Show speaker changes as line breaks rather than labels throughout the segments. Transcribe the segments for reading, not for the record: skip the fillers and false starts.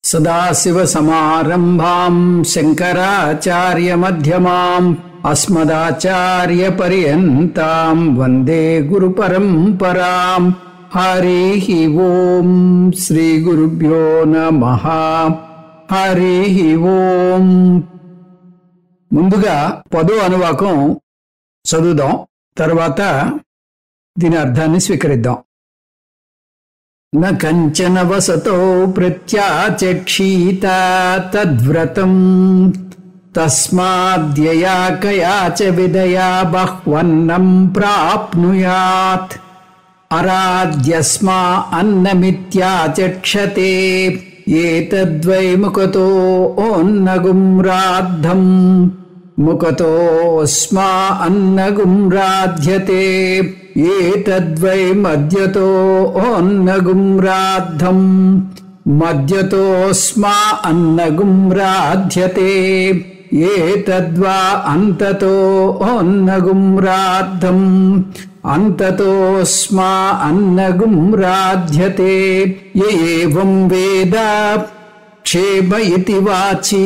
సదాశివసమారంభాం శంకరాచార్యమధ్యమాం అస్మదాచార్యపర్యంతాం వందే గురుపరంపరాం. హరి ఓం శ్రీ గురుభ్యో నమః. హరి ఓం. ముందుగా 10వ అనువాకం చదువుదాం, తర్వాత దీని అర్థాన్ని స్వీకరిద్దాం. న కంచన వసతో ప్రత్యాచక్షీత తద్వ్రతం తస్మాద్యయా కయా చ విదయా బహ్వన్నం ప్రాప్నుయాత్. అరాధ్యస్మా అన్నమిత్యాచక్షతే ఏతద్వై ముఖతో ఓన్నగుం రాద్ధం. ముఖతోస్మా అన్నగుం రాధ్యతే ఏతద్వై మద్యతో ఓన్నగుం రాద్ధం. మద్యతోస్మా అన్నగుం రాధ్యతే ఏతద్వా అంతతో ఓన్నగుం రాద్ధం. అంతతోస్మా అన్నగుం రాధ్యతే ఏవం వేద క్షేమ ఇతి వాచి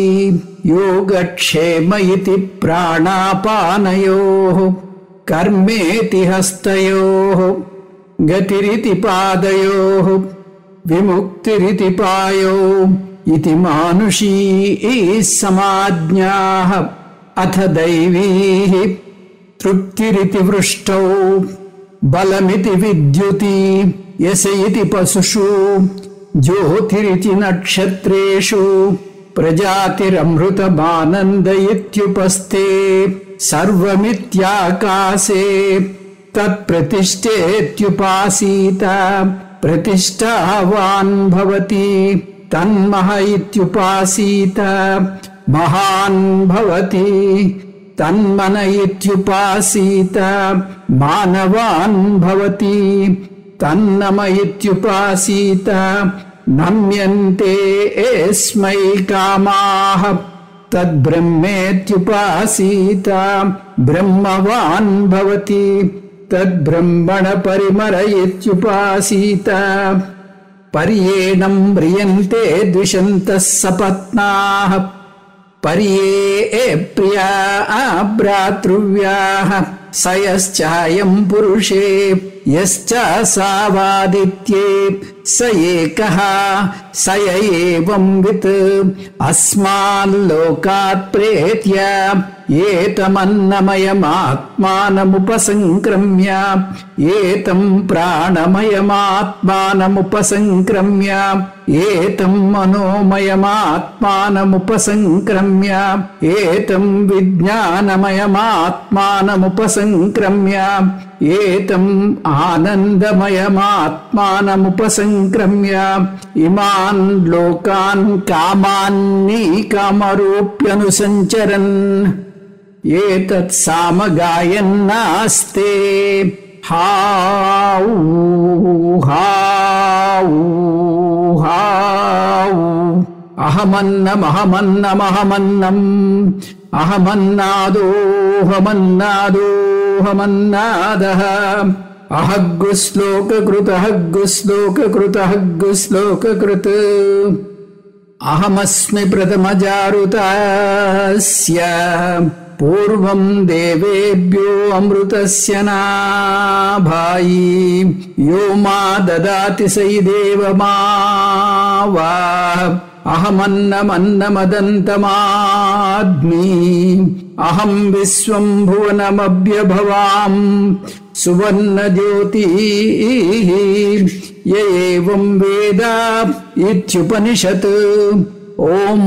యోగక్షేమ ఇతి ప్రాణాపానయోః. కర్మేతి హస్తయోః గతిరితి పాదయోః విముక్తిరితి పాయో ఇతి మానుషీ సమాజ్ఞాః. అథ దైవీః తృప్తిరితి వృష్టౌ బలమితి విద్యుతి యశ ఇతి పశుషు జ్యోతిరితి నక్షత్రేషు ప్రజాతిరమృతమానంద ఇత్యుపస్థే. సర్వమిత్యాకాశే తత్ప్రతిష్ఠేత్యుపాసీత. ప్రతిష్ఠావాన్ భవతి తన్మహ ఇత్యుపాసీత. మహాన్ భవతి తన్మన ఇత్యుపాసీత. మానవాన్ భవతి తన్నమ ఇత్యుపాసీత. నమ్యంతే ఏస్మై కామాః తద్బ్రహ్మేత్యుపాసీత. బ్రహ్మవాన్ భవతి తద్బ్రహ్మణ పరిమర ఇత్యుపాసీత. పర్యేణం మ్రియంతే ద్విషन्तः సపత్నాః. పర్యే ప్రియా భ్రాతృవ్యాః. స యశ్చాయం పురుషే యశ్చ సావాదిత్యే స ఏకః స య ఏవం విత్. అస్మాల్లోకాత్ ప్రేత్య ఏతమన్నమయమాత్మానముపసంక్రమ్య ఏతం ప్రాణమయమాత్మానముపసంక్రమ్య ఏతం మనోమయమాత్మానముపసంక్రమ్య ఏతం విజ్ఞానమయమాత్మానముపసంక్రమ్య ఏతం ఆనందమయమాత్మానముపసంక్రమ్య. ఇమాన్ లోకాన్ కామాన్ని కామరూప్యనుసంచరన్ ఏతత్ సామగాయన్నాస్తే. హాఊ హాఊ హాఊ. అహమన్నమహమన్నమహమన్నం అహమన్నాదోహమన్నాదోహమన్నాదః. అహగ్గుశ్లోకకృతహగ్గుశ్లోకకృతహగ్గుశ్లోకకృత్. అహమస్మి ప్రథమజారుతస్య పూర్వం దేవేభ్యో అమృతస్య నాభాయి యో మా దదాతి సైదేవ మావా. అహమన్నమన్నమదంతమాద్మి అహం విశ్వం భువనమభ్యభవాం సువర్ణ జ్యోతి ఏవం వేద ఇత్యుపనిషత్. ఓం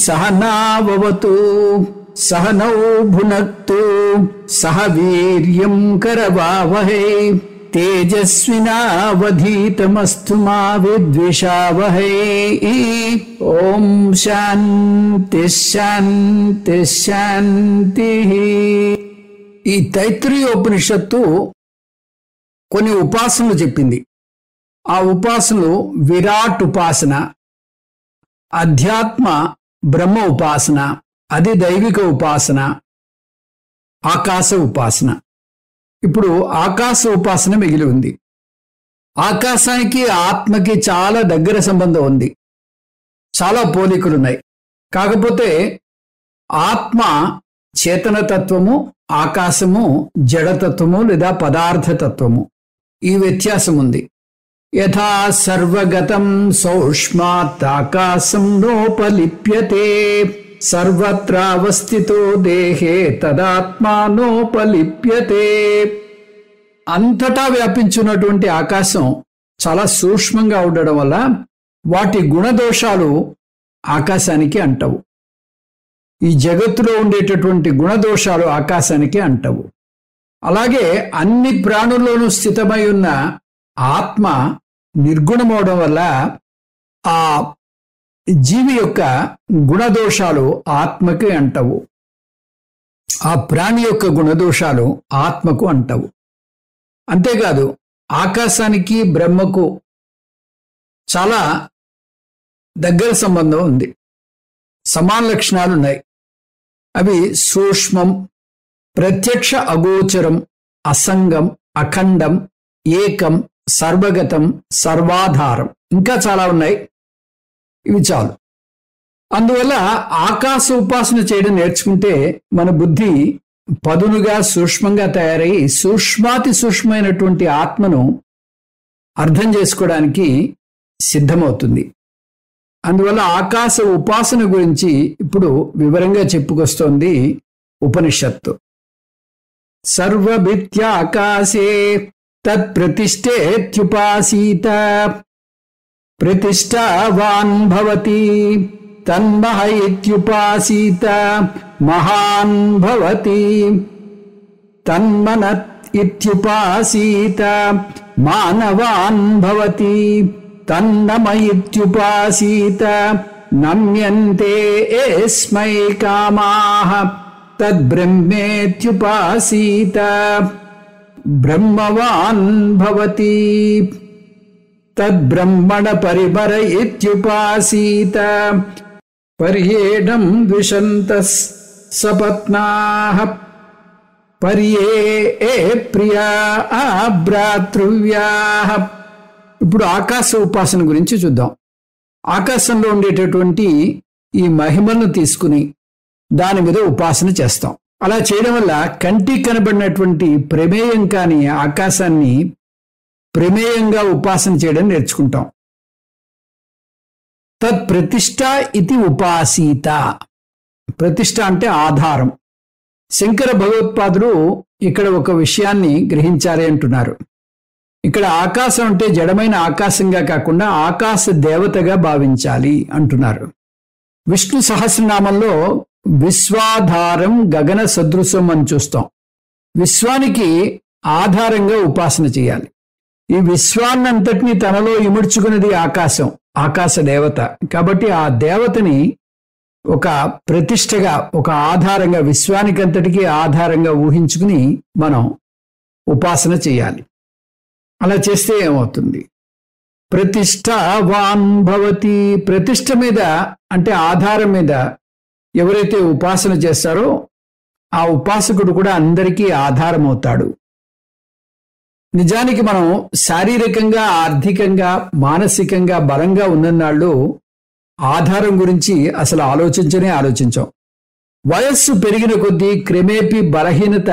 సహనావవతు సహనౌ భునక్తు సహ వీర్యం కరవావహై తేజస్వినావధీతమస్తు మా విద్విషావహై. ఓం శాంతి శాంతి శాంతి. ఈ తైత్రీయోపనిషత్తు కొన్ని ఉపాసనలు చెప్పింది. ఆ ఉపాసనలు విరాట్ ఉపాసన, అధ్యాత్మ బ్రహ్మ ఉపాసన, అది దైవిక ఉపాసన, ఆకాశ ఉపాసన. ఇప్పుడు ఆకాశ ఉపాసన మిగిలి ఉంది. ఆకాశానికి ఆత్మకి చాలా దగ్గర సంబంధం ఉంది. చాలా పోలికలున్నాయి. కాకపోతే ఆత్మ చేతనతత్వము, ఆకాశము జడతత్వము లేదా పదార్థతత్వము, ఈ వ్యత్యాసం ఉంది. యథా సర్వగతం సౌష్మాత్ ఆకాశం నోపలిప్యతే సర్వత్రావస్థితో దేహే తదాత్మానోపలిప్యతే. అంతటా వ్యాపించున్నటువంటి ఆకాశం చాలా సూక్ష్మంగా ఉండడం వల్ల వాటి గుణదోషాలు ఆకాశానికి అంటవు. ఈ జగత్తులో ఉండేటటువంటి గుణదోషాలు ఆకాశానికి అంటవు. అలాగే అన్ని ప్రాణుల్లోనూ స్థితమై ఉన్న ఆత్మ నిర్గుణమవడం వల్ల ఆ జీవి యొక్క గుణదోషాలు ఆత్మకి అంటవు, ఆ ప్రాణి యొక్క గుణదోషాలు ఆత్మకు అంటవు. అంతేకాదు ఆకాశానికి బ్రహ్మకు చాలా దగ్గర సంబంధం ఉంది. సమాన లక్షణాలు ఉన్నాయి. అవి సూక్ష్మం, ప్రత్యక్ష అగోచరం, అసంగం, అఖండం, ఏకం, సర్వగతం, సర్వాధారం, ఇంకా చాలా ఉన్నాయి. ఇవి చాలు. అందువల్ల ఆకాశ ఉపాసన చేయడం నేర్చుకుంటే మన బుద్ధి పదునుగా సూక్ష్మంగా తయారై సూక్ష్మాతి సూక్ష్మమైనటువంటి ఆత్మను అర్థం చేసుకోవడానికి సిద్ధమవుతుంది. అందువల్ల ఆకాశ ఉపాసన గురించి ఇప్పుడు వివరంగా చెప్పుకొస్తోంది ఉపనిషత్తు. సర్వభిత్యాకాశే తత్ప్రతిష్ఠేత్యుపాసీత ప్రతిష్ఠావాన్ భవతి తన్మహ ఇత్యుపాసీత మహాన్ భవతి తన్మనత్ ఇత్యుపాసీత మానవాన్ భవతి తన్నమ ఇత్యుపాసీత నమ్యంతే ఏస్మై కామాః తద్బ్రహ్మేత్యుపాసీత బ్రహ్మవాన్ భవతి తద్బ్రహ్మణ పరిబర ఇత్యుపాసీత పర్యేణం ద్విషంతః సపత్నాః పర్యే ప్రియా భ్రాతృవ్యాః. ఇప్పుడు ఆకాశ ఉపాసన గురించి చూద్దాం. ఆకాశంలో ఉండేటటువంటి ఈ మహిమను తీసుకుని దాని మీద ఉపాసన చేస్తాం. అలా చేయడం వల్ల కంటికి కనబడినటువంటి ప్రమేయం కాని ఆకాశాన్ని ప్రమేయంగా ఉపాసన చేయడం నేర్చుకుంటాం. తత్ ప్రతిష్ఠ ఇది ఉపాసీత. ప్రతిష్ఠ అంటే ఆధారం. శంకర భగవత్పాదులు ఇక్కడ ఒక విషయాన్ని గ్రహించాలి అంటున్నారు. ఇక్కడ ఆకాశం అంటే జడమైన ఆకాశంగా కాకుండా ఆకాశ దేవతగా భావించాలి అంటున్నారు. విష్ణు సహస్రనామంలో విశ్వాధారం గగన సదృశం అని చూస్తాం. విశ్వానికి ఆధారంగా ఉపాసన చేయాలి. ఈ విశ్వాన్నంతటినీ తనలో ఇముడ్చుకున్నది ఆకాశం, ఆకాశ దేవత. కాబట్టి ఆ దేవతని ఒక ప్రతిష్టగా, ఒక ఆధారంగా, విశ్వానికంతటికీ ఆధారంగా ఊహించుకుని మనం ఉపాసన చేయాలి. అలా చేస్తే ఏమవుతుంది? ప్రతిష్ఠావాన్ భవతి. ప్రతిష్ఠ మీద అంటే ఆధారం మీద ఎవరైతే ఉపాసన చేస్తారో ఆ ఉపాసకుడు కూడా అందరికీ ఆధారం అవుతాడు. నిజానికి మనం శారీరకంగా, ఆర్థికంగా, మానసికంగా బలంగా ఉన్ననాళ్ళు ఆధారం గురించి అసలు ఆలోచించం. వయస్సు పెరిగిన కొద్దీ క్రమేపీ బలహీనత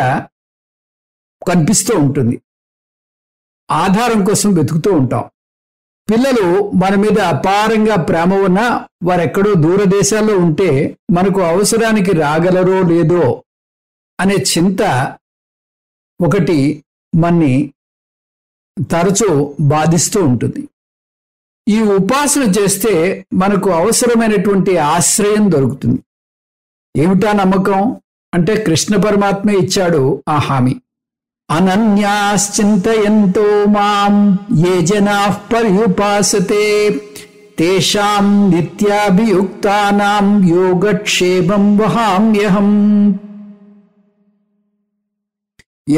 కనిపిస్తూ ఉంటుంది. ఆధారం కోసం వెతుకుతూ ఉంటాం. పిల్లలు మన మీద అపారంగా ప్రేమ ఉన్నా వారెక్కడో దూరదేశాల్లో ఉంటే మనకు అవసరానికి రాగలరో లేదో అనే చింత ఒకటి మన్ని తరచూ బాధిస్తూ ఉంటుంది. ఈ ఉపాసన చేస్తే మనకు అవసరమైనటువంటి ఆశ్రయం దొరుకుతుంది. ఏమిటా నమ్మకం అంటే కృష్ణ పరమాత్మే ఇచ్చాడు ఆ హామీ. అనన్యాశ్చింతయంతో మాం ఏ జనాః పర్యుపాసతే తేషాం నిత్యాభియుక్తానాం యోగక్షేమం వహామ్యహం.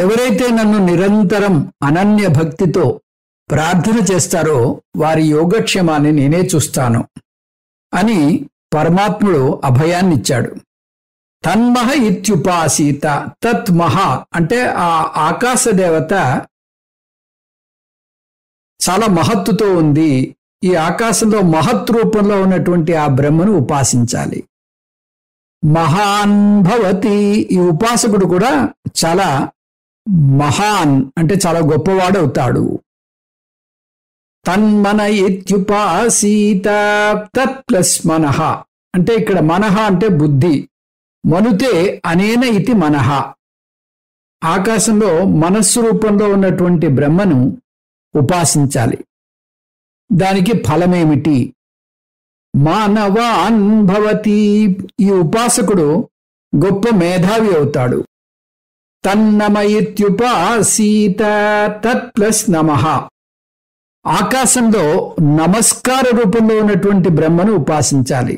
ఎవరైతే నన్ను నిరంతరం అనన్య భక్తితో ప్రార్థన చేస్తారో వారి యోగక్షేమాన్ని నేనే చూస్తాను అని పరమాత్ముడు అభయాన్నిచ్చాడు. తన్మహ ఇత్యుపాసీత. తత్ మహ అంటే ఆ ఆకాశ దేవత చాలా మహత్తుతో ఉంది ఈ ఆకాశంలో మహత్ రూపంలో ఉన్నటువంటి ఆ బ్రహ్మను ఉపాసించాలి. మహాన్ భవతి, ఈ ఉపాసకుడు కూడా చాలా మహాన్ అంటే చాలా గొప్పవాడవుతాడు. తన్మన ఇత్యుపాసీత, తత్ ప్లస్ మనః అంటే ఇక్కడ మనః అంటే బుద్ధి, మనుతే అనేన ఇతి మనః. ఆకాశంలో మనస్సు రూపంలో ఉన్నటువంటి బ్రహ్మను ఉపాసించాలి. దానికి ఫలమేమిటి? మానవాన్ భవతి, ఈ ఉపాసకుడు గొప్ప మేధావి అవుతాడు. తన్నమయిత్యుపాసీత, తత్ ప్లస్ నమః. ఆకాశంలో నమస్కార రూపంలో ఉన్నటువంటి బ్రహ్మను ఉపాసించాలి.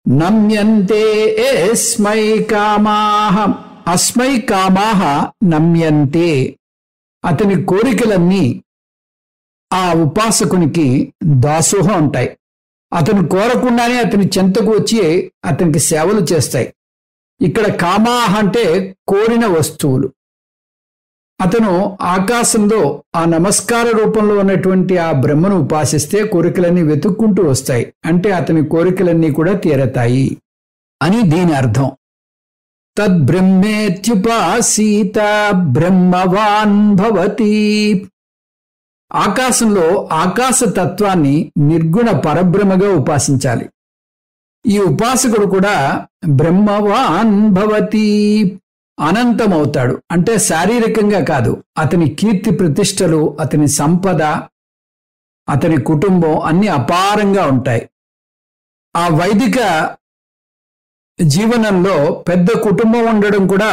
నమ్యంతే ఎస్మై కామాః, అస్మై కామాః నమ్యంతే, అతని కోరికలన్నీ ఆ ఉపాసకునికి దాసోహం ఉంటాయి. అతను కోరకుండానే అతని చెంతకు వచ్చి అతనికి సేవలు చేస్తాయి. ఇక్కడ కామాహ అంటే కోరిన వస్తువులు. అతను ఆకాశంలో ఆ నమస్కార రూపంలో ఉన్నటువంటి ఆ బ్రహ్మను ఉపాసిస్తే కోరికలన్నీ వెతుక్కుంటూ వస్తాయి. అంటే అతని కోరికలన్నీ కూడా తీరతాయి అని దీని అర్థం. తద్బ్రహ్మేత్యుపాసీత బ్రహ్మవాన్ భవతి. ఆకాశంలో ఆకాశ తత్వాన్ని నిర్గుణ పరబ్రహ్మగా ఉపాసించాలి. ఈ ఉపాసకుడు కూడా బ్రహ్మవాన్ భవతి, అనంతమవుతాడు. అంటే శారీరకంగా కాదు, అతని కీర్తి ప్రతిష్టలు, అతని సంపద, అతని కుటుంబం అన్ని అపారంగా ఉంటాయి. ఆ వైదిక జీవనంలో పెద్ద కుటుంబం ఉండడం కూడా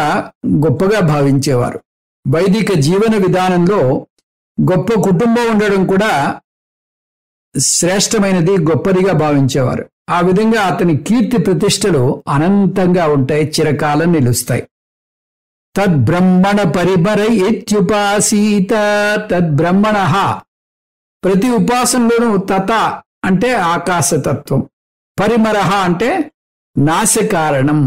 గొప్పగా భావించేవారు. వైదిక జీవన విధానంలో గొప్ప కుటుంబం ఉండడం కూడా శ్రేష్టమైనది, గొప్పదిగా భావించేవారు. ఆ విధంగా అతని కీర్తి ప్రతిష్టలు అనంతంగా ఉంటాయి, చిరకాలం నిలుస్తాయి. తద్బ్రహ్మణ పరిమర ఇత్యుపాసీత, తద్బ్రహ్మణ, ప్రతి ఉపాసనలోనూ తత అంటే ఆకాశతత్వం, పరిమరః అంటే నాశకారణం,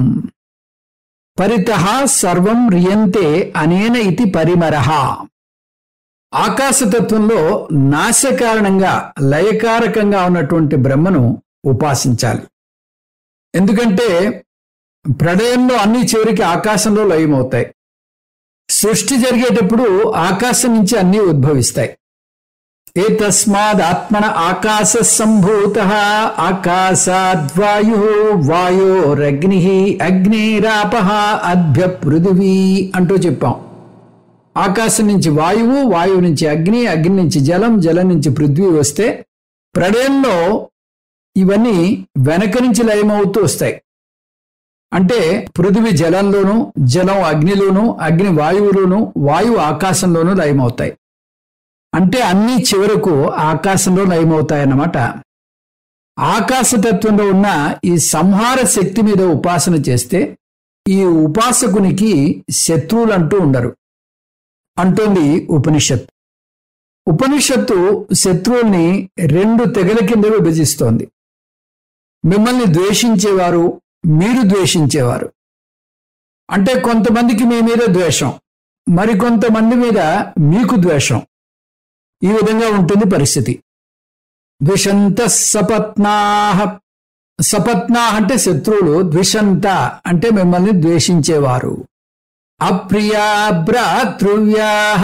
పరితః సర్వం రియంతే అనేన ఇతి పరిమరః. ఆకాశతత్వంలో నాశకారణంగా లయకారకంగా ఉన్నటువంటి బ్రహ్మను ఉపాసించాలి. ఎందుకంటే ప్రళయంలో అన్ని చివరికి ఆకాశంలో లయమవుతాయి. సృష్టి జరిగేటప్పుడు ఆకాశం నుంచి అన్నీ ఉద్భవిస్తాయి. ఏతస్మాద్ ఆత్మన ఆకాశ సంభూతః, ఆకాశాద్వాయు, వాయోరగ్ని, అగ్నిరాపః, అద్భ్య పృథివీ అంటూ చెప్పాం. ఆకాశం నుంచి వాయువు, వాయువు నుంచి అగ్ని, అగ్ని నుంచి జలం, జలం నుంచి పృథ్వీ వస్తే ప్రళయంలో ఇవన్నీ వెనక నుంచి లయమవుతూ వస్తాయి. అంటే పృథివీ జలంలోను, జలం అగ్నిలోను, అగ్ని వాయువులోను, వాయువు ఆకాశంలోనూ లయమవుతాయి. అంటే అన్ని చివరకు ఆకాశంలో లయమవుతాయన్నమాట. ఆకాశతత్వంలో ఉన్న ఈ సంహార శక్తి మీద ఉపాసన చేస్తే ఈ ఉపాసకునికి శత్రువులంటూ ఉండరు అంటోంది ఉపనిషత్తు. ఉపనిషత్తు శత్రువుల్ని 2 తెగల కింద విభజిస్తోంది. మిమ్మల్ని ద్వేషించేవారు, మీరు ద్వేషించేవారు. అంటే కొంతమందికి మీ మీద ద్వేషం, మరికొంతమంది మీద మీకు ద్వేషం. ఈ విధంగా ఉంటుంది పరిస్థితి. ద్విషంత సపత్నాః, సపత్నాః అంటే శత్రువులు, ద్విషంత అంటే మిమ్మల్ని ద్వేషించేవారు. అప్రియా భ్రాతృవ్యాః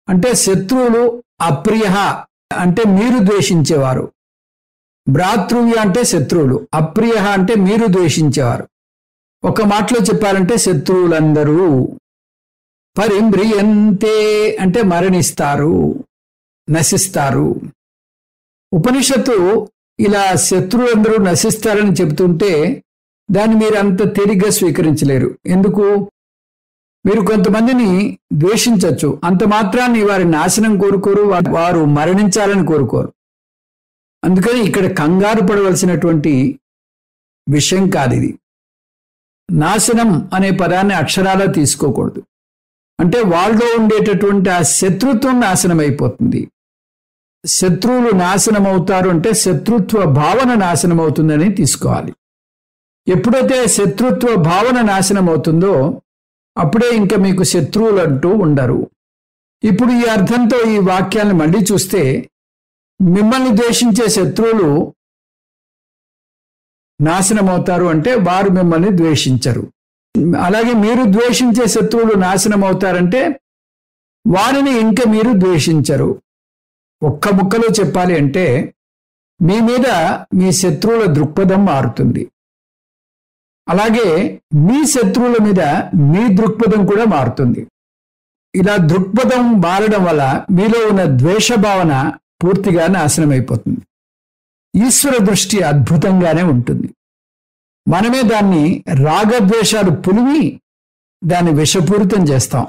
అంటే శత్రువులు, అప్రియ అంటే మీరు ద్వేషించేవారు. భ్రాతృవ్య అంటే శత్రువులు, అప్రియ అంటే మీరు ద్వేషించేవారు. ఒక మాటలో చెప్పాలంటే శత్రువులందరూ. పరిమ్రియంతే అంటే మరణిస్తారు, నశిస్తారు. ఉపనిషత్తు ఇలా శత్రువులందరూ నశిస్తారని చెబుతుంటే దాన్ని మీరు అంత తేలిగ్గా స్వీకరించలేరు. ఎందుకు? మీరు కొంతమందిని ద్వేషించవచ్చు, అంత మాత్రాన్ని వారి నాశనం కోరుకోరు, వారు మరణించాలని కోరుకోరు. అందుకని ఇక్కడ కంగారు పడవలసినటువంటి విషయం కాదు ఇది. నాశనం అనే పదాన్ని అక్షరాలా తీసుకోకూడదు. అంటే వాళ్ళలో ఉండేటటువంటి ఆ శత్రుత్వం నాశనం అయిపోతుంది. శత్రువులు నాశనం అవుతారు అంటే శత్రుత్వ భావన నాశనం అవుతుందని తీసుకోవాలి. ఎప్పుడైతే శత్రుత్వ భావన నాశనం అవుతుందో అప్పుడే ఇంకా మీకు శత్రువులు అంటూ ఉండరు. ఇప్పుడు ఈ అర్థంతో ఈ వాక్యాలను మళ్ళీ చూస్తే మిమ్మల్ని ద్వేషించే శత్రువులు నాశనమవుతారు అంటే వారు మిమ్మల్ని ద్వేషించరు. అలాగే మీరు ద్వేషించే శత్రువులు నాశనం అవుతారంటే వారిని ఇంకా మీరు ద్వేషించరు. ఒక్క ముక్కలో చెప్పాలి అంటే మీ మీద మీ శత్రువుల దృక్పథం మారుతుంది. అలాగే మీ శత్రువుల మీద మీ దృక్పథం కూడా మారుతుంది. ఇలా దృక్పథం మారడం వల్ల మీలో ఉన్న ద్వేష భావన పూర్తిగా నాశనమైపోతుంది. ఈశ్వర దృష్టి అద్భుతంగానే ఉంటుంది. మనమే దాన్ని రాగద్వేషాలు పులిమి దాన్ని విషపూరితం చేస్తాం.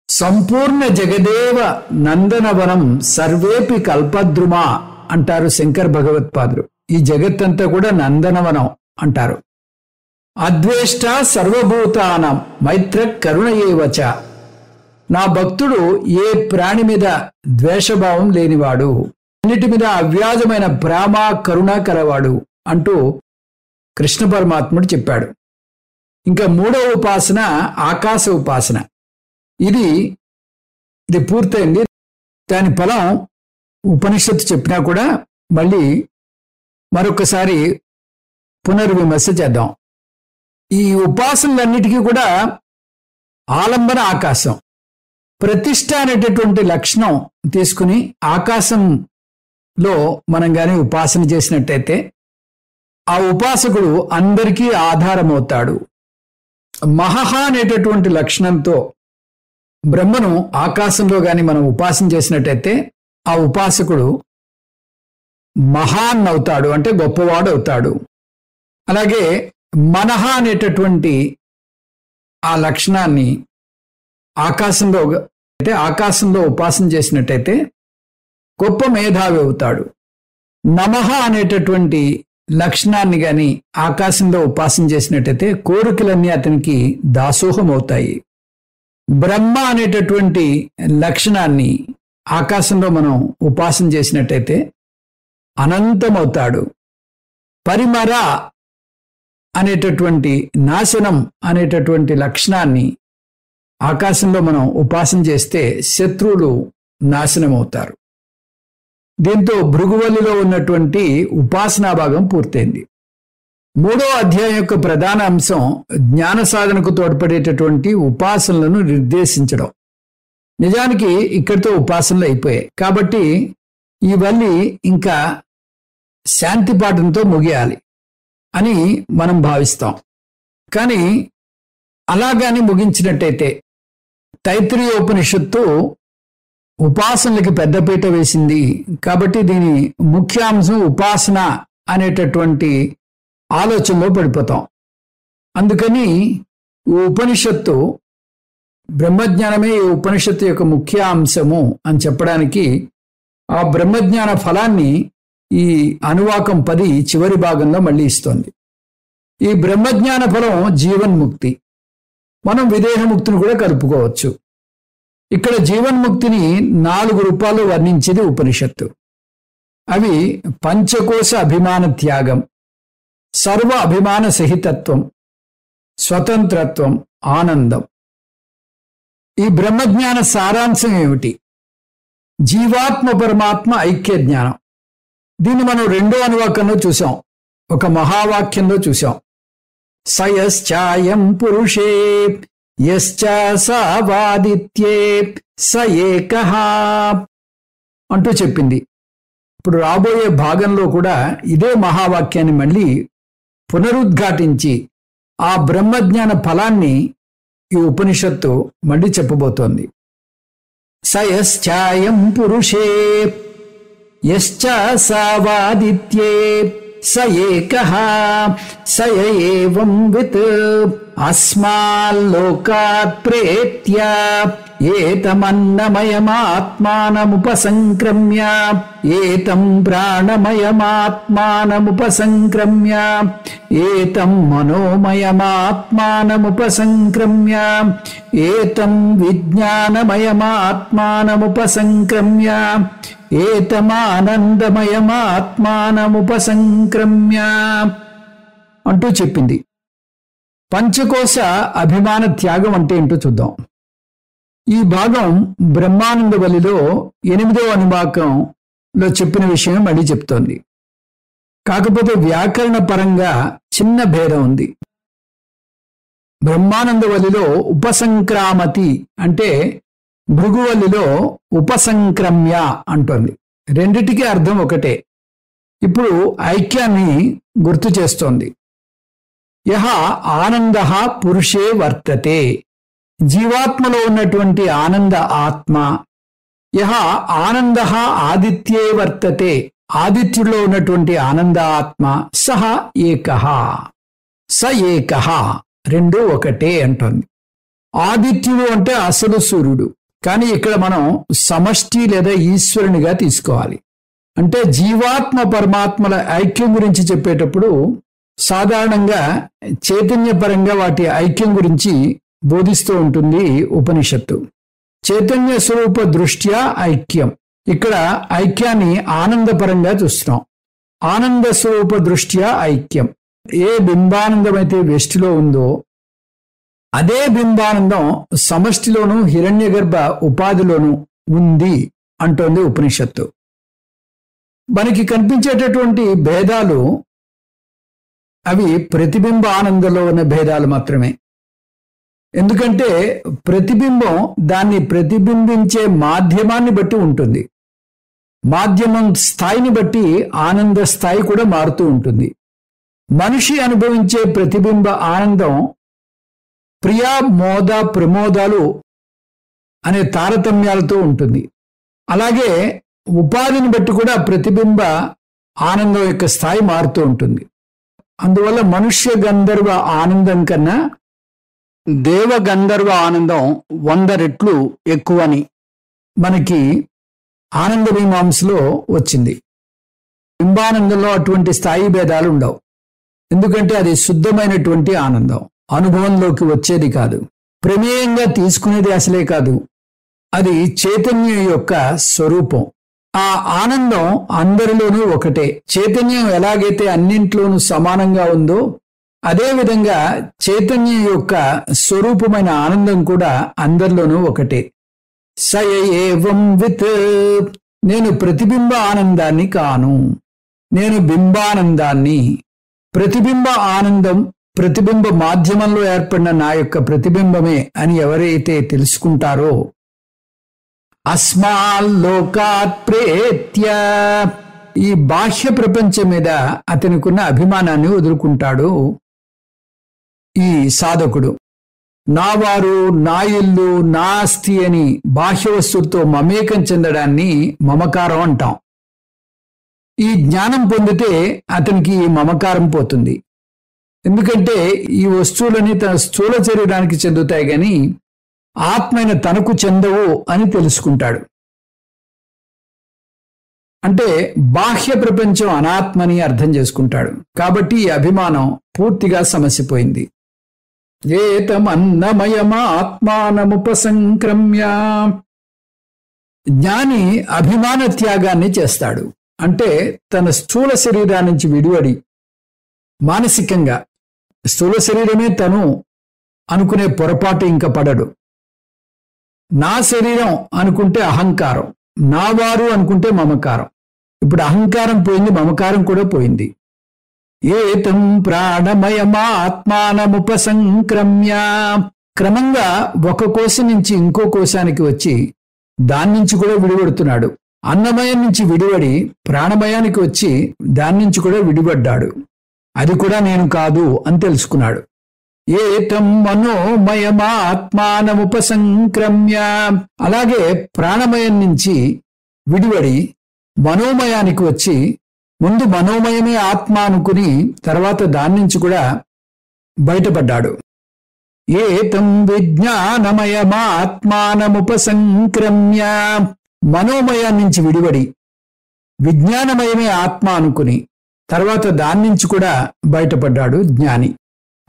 సంపూర్ణ జగదేవ నందనవనం సర్వేపి కల్పద్రుమా అంటారు శంకర్ భగవత్పాదులు. ఈ జగత్తంతా కూడా నందనవనం అంటారు. అద్వేష్ట సర్వభూతానం మైత్ర కరుణయేవచ. నా భక్తుడు ఏ ప్రాణి మీద ద్వేషభావం లేనివాడు, అన్నిటి మీద అవ్యాజమైన ప్రేమ కరుణ కలవాడు అంటూ కృష్ణ పరమాత్ముడు చెప్పాడు. ఇంకా మూడవ ఉపాసన ఆకాశ ఉపాసన. ఇది పూర్తయింది. దాని ఫలం ఉపనిషత్తు చెప్పినా కూడా మళ్ళీ మరొకసారి పునర్విమర్శ చేద్దాం. ఈ ఉపాసనలన్నిటికీ కూడా ఆలంబన ఆకాశం. ప్రతిష్ట అనేటటువంటి లక్షణం తీసుకుని ఆకాశంలో మనం కానీ ఉపాసన చేసినట్టయితే ఆ ఉపాసకుడు అందరికీ ఆధారమవుతాడు. మహహ అనేటటువంటి లక్షణంతో బ్రహ్మను ఆకాశంలో కానీ మనం ఉపాసన చేసినట్టయితే ఆ ఉపాసకుడు మహాన్ అవుతాడు, అంటే గొప్పవాడు అవుతాడు. అలాగే మనహ అనేటటువంటి ఆ లక్షణాన్ని ఆకాశంలో ఉపాసన చేసినట్టయితే గొప్ప మేధావి అవుతాడు. నమః అనేటటువంటి లక్షణాన్ని గాని ఆకాశంలో ఉపాసన చేసినట్టయితే కోరికలన్నీ అతనికి దాసోహం అవుతాయి. బ్రహ్మ అనేటటువంటి లక్షణాన్ని ఆకాశంలో మనం ఉపాసన చేసినట్టయితే అనంతమవుతాడు. పరిమర అనేటటువంటి నాశనం అనేటటువంటి లక్షణాన్ని ఆకాశంలో మనం ఉపాసన చేస్తే శత్రువులు నాశనం అవుతారు. దీంతో భృగువల్లిలో ఉన్నటువంటి ఉపాసనా భాగం పూర్తయింది. 3వ అధ్యాయం యొక్క ప్రధాన అంశం జ్ఞాన సాధనకు తోడ్పడేటటువంటి ఉపాసనలను నిర్దేశించడం. నిజానికి ఇక్కడితో ఉపాసనలు అయిపోయాయి కాబట్టి ఈ వల్లి ఇంకా శాంతి పాఠంతో ముగియాలి అని మనం భావిస్తాం. కానీ అలాగాని ముగించినట్టయితే తైత్రీయ ఉపనిషత్తు ఉపాసనలకి పెద్దపీట వేసింది కాబట్టి దీని ముఖ్యాంశం ఉపాసన అనేటటువంటి ఆలోచనలో పడిపోతాం. అందుకని ఈ ఉపనిషత్తు బ్రహ్మజ్ఞానమే ఈ ఉపనిషత్తు యొక్క ముఖ్య అంశము అని చెప్పడానికి ఆ బ్రహ్మజ్ఞాన ఫలాన్ని ఈ అనువాకం 10 చివరి భాగంలో మళ్ళీ ఇస్తోంది. ఈ బ్రహ్మజ్ఞాన ఫలం జీవన్ముక్తి. మనం విదేహముక్తిని కూడా కలుపుకోవచ్చు. ఇక్కడ జీవన్ముక్తిని 4 రూపాల్లో వర్ణించేది ఉపనిషత్తు. అవి పంచకోశ అభిమాన త్యాగం, సర్వ అభిమాన సహితత్వం, స్వతంత్రత్వం, ఆనందం. ఈ బ్రహ్మజ్ఞాన సారాంశం ఏమిటి? జీవాత్మ పరమాత్మ ఐక్య జ్ఞానం. దీన్ని మనం 2వ అనువాకంలో చూసాం, ఒక మహావాక్యంలో చూసాం. సయశ్చాయం పురుషే యశ్చ సవాదిత్యే స ఏకః అంటూ చెప్పింది. ఇప్పుడు రాబోయే భాగంలో కూడా ఇదే మహావాక్యాన్ని మళ్ళీ పునరుద్ఘాటించి ఆ బ్రహ్మజ్ఞాన ఫలాన్ని ఈ ఉపనిషత్తు మళ్ళీ చెప్పబోతోంది. సయశ్చాయం పురుషే యశ్చ సవాదిత్యే స ఏకః స ఏవం విత్ అస్మాల్లోకాత్ ప్రేత్య ఏతమన్నమయమాత్మానముపసంక్రమ్య ఏతం ప్రాణమయమాత్మానముపసంక్రమ్య ఏతం మనోమయమాత్మానముపసంక్రమ్య ఏతం విజ్ఞానమయమాత్మానముపసంక్రమ్య ఏతమానందమయమాత్మానముపసంక్రమ్య అంటూ చెప్పింది. పంచకోశ అభిమాన త్యాగం అంటే ఏంటో చూద్దాం. ఈ భాగం బ్రహ్మానంద వల్లిలో 8వ అనువాకం లో చెప్పిన విషయం మళ్ళీ చెప్తోంది. కాకపోతే వ్యాకరణ పరంగా చిన్న భేదం ఉంది. బ్రహ్మానందవల్లిలో ఉపసంక్రామతి అంటే భృగువల్లిలో ఉపసంక్రమ్య అంటోంది. రెండిటికీ అర్థం ఒకటే. ఇప్పుడు ఐక్యాన్ని గుర్తు చేస్తోంది. యహ ఆనంద పురుషే వర్తతే, జీవాత్మలో ఉన్నటువంటి ఆనంద ఆత్మ. యహ ఆనంద ఆదిత్యే వర్తతే, ఆదిత్యుల్లో ఉన్నటువంటి ఆనంద ఆత్మ. సహ ఏకః, స ఏకః, రెండు ఒకటే అంటోంది. ఆదిత్యుడు అంటే అసలు సూర్యుడు, కానీ ఇక్కడ మనం సమష్టి లేదా ఈశ్వరునిగా తీసుకోవాలి. అంటే జీవాత్మ పరమాత్మల ఐక్యం గురించి చెప్పేటప్పుడు సాధారణంగా చైతన్యపరంగా వాటి ఐక్యం గురించి బోధిస్తూ ఉంటుంది ఉపనిషత్తు. చైతన్య స్వరూప దృష్ట్యా ఐక్యం. ఇక్కడ ఐక్యాన్ని ఆనందపరంగా చూస్తున్నాం. ఆనంద స్వరూప దృష్ట్యా ఐక్యం. ఏ బింబానందం అయితే వెష్టిలో ఉందో అదే బింబానందం సమష్టిలోనూ హిరణ్యగర్భ ఉపాధిలోనూ ఉంది అంటోంది ఉపనిషత్తు. మనకి కనిపించేటటువంటి భేదాలు అవి ప్రతిబింబ ఆనందంలో ఉన్న భేదాలు మాత్రమే. ఎందుకంటే ప్రతిబింబం దాన్ని ప్రతిబింబించే మాధ్యమాన్ని బట్టి ఉంటుంది. మాధ్యమం స్థాయిని బట్టి ఆనంద స్థాయి కూడా మారుతూ ఉంటుంది. మనిషి అనుభవించే ప్రతిబింబ ఆనందం ప్రియా మోద ప్రమోదాలు అనే తారతమ్యాలతో ఉంటుంది. అలాగే ఉపాధిని బట్టి కూడా ప్రతిబింబ ఆనందం యొక్క స్థాయి మారుతూ ఉంటుంది. అందువల్ల మనుష్య గంధర్వ ఆనందం కన్నా దేవ గంధర్వ ఆనందం 100 రెట్లు ఎక్కువని మనకి ఆనంద మీమాంసలో వచ్చింది. బింబానందంలో అటువంటి స్థాయి భేదాలు ఉండవు. ఎందుకంటే అది శుద్ధమైనటువంటి ఆనందం, అనుభవంలోకి వచ్చేది కాదు, ప్రమేయంగా తీసుకునేది అసలే కాదు. అది చైతన్యం యొక్క స్వరూపం. ఆ ఆనందం అందరిలోనూ ఒకటే. చైతన్యం ఎలాగైతే అన్నింట్లోనూ సమానంగా ఉందో అదేవిధంగా చైతన్యం యొక్క స్వరూపమైన ఆనందం కూడా అందరిలోనూ ఒకటే. సయ ఏవం విత్, నేను ప్రతిబింబ ఆనందాన్ని కాను, నేను బింబానందాన్ని. ప్రతిబింబ ఆనందం ప్రతిబింబ మాధ్యమంలో ఏర్పడిన నా యొక్క ప్రతిబింబమే అని ఎవరైతే తెలుసుకుంటారో అస్మాల్లోకాత్ ప్రేత్య, ఈ బాహ్య ప్రపంచం మీద అతనికున్న అభిమానాన్ని వదులుకుంటాడు ఈ సాధకుడు. నా వారు, నా ఇల్లు, నా ఆస్తి అని బాహ్య వస్తువులతో మమేకం చెందడాన్ని మమకారం అంటాం. ఈ జ్ఞానం పొందితే అతనికి ఈ మమకారం పోతుంది. ఎందుకంటే ఈ వస్తువులని తన స్థూల శరీరానికి చెందుతాయి గాని ఆత్మైన తనకు చెందవు అని తెలుసుకుంటాడు. అంటే బాహ్య ప్రపంచం అనాత్మని అర్థం చేసుకుంటాడు. కాబట్టి ఈ అభిమానం పూర్తిగా సమసిపోయింది. ఏతమన్నమయమాత్మానముపసంక్రమ్య, జ్ఞాని అభిమాన త్యాగాన్ని చేస్తాడు. అంటే తన స్థూల శరీరాన్ని నుంచి విడివడి మానసికంగా స్థూల శరీరమే తను అనుకునే పొరపాటు ఇంకా పడడు. నా శరీరం అనుకుంటే అహంకారం, నా వారు అనుకుంటే మమకారం. ఇప్పుడు అహంకారం పోయింది, మమకారం కూడా పోయింది. ఏతం ప్రాణమయమాత్మానముపసంక్రమ్య, క్రమంగా ఒక కోశం నుంచి ఇంకో కోశానికి వచ్చి దాని నుంచి కూడా విడిపడుతున్నాడు. అన్నమయం నుంచి విడిపడి ప్రాణమయానికి వచ్చి దాని నుంచి కూడా విడిపడ్డాడు. అది కూడా నేను కాదు అని తెలుసుకున్నాడు. ఏతం మనోమయమాత్మానముపసంక్రమ్య, అలాగే ప్రాణమయం నుంచి విడివడి మనోమయానికి వచ్చి ముందు మనోమయమే ఆత్మ అనుకుని తర్వాత దాని నుంచి కూడా బయటపడ్డాడు. ఏతం విజ్ఞానమయమాత్మానముపసంక్రమ్య, మనోమయాన్ని నుంచి విడివడి విజ్ఞానమయమే ఆత్మ అనుకుని తర్వాత దాని నుంచి కూడా బయటపడ్డాడు జ్ఞాని.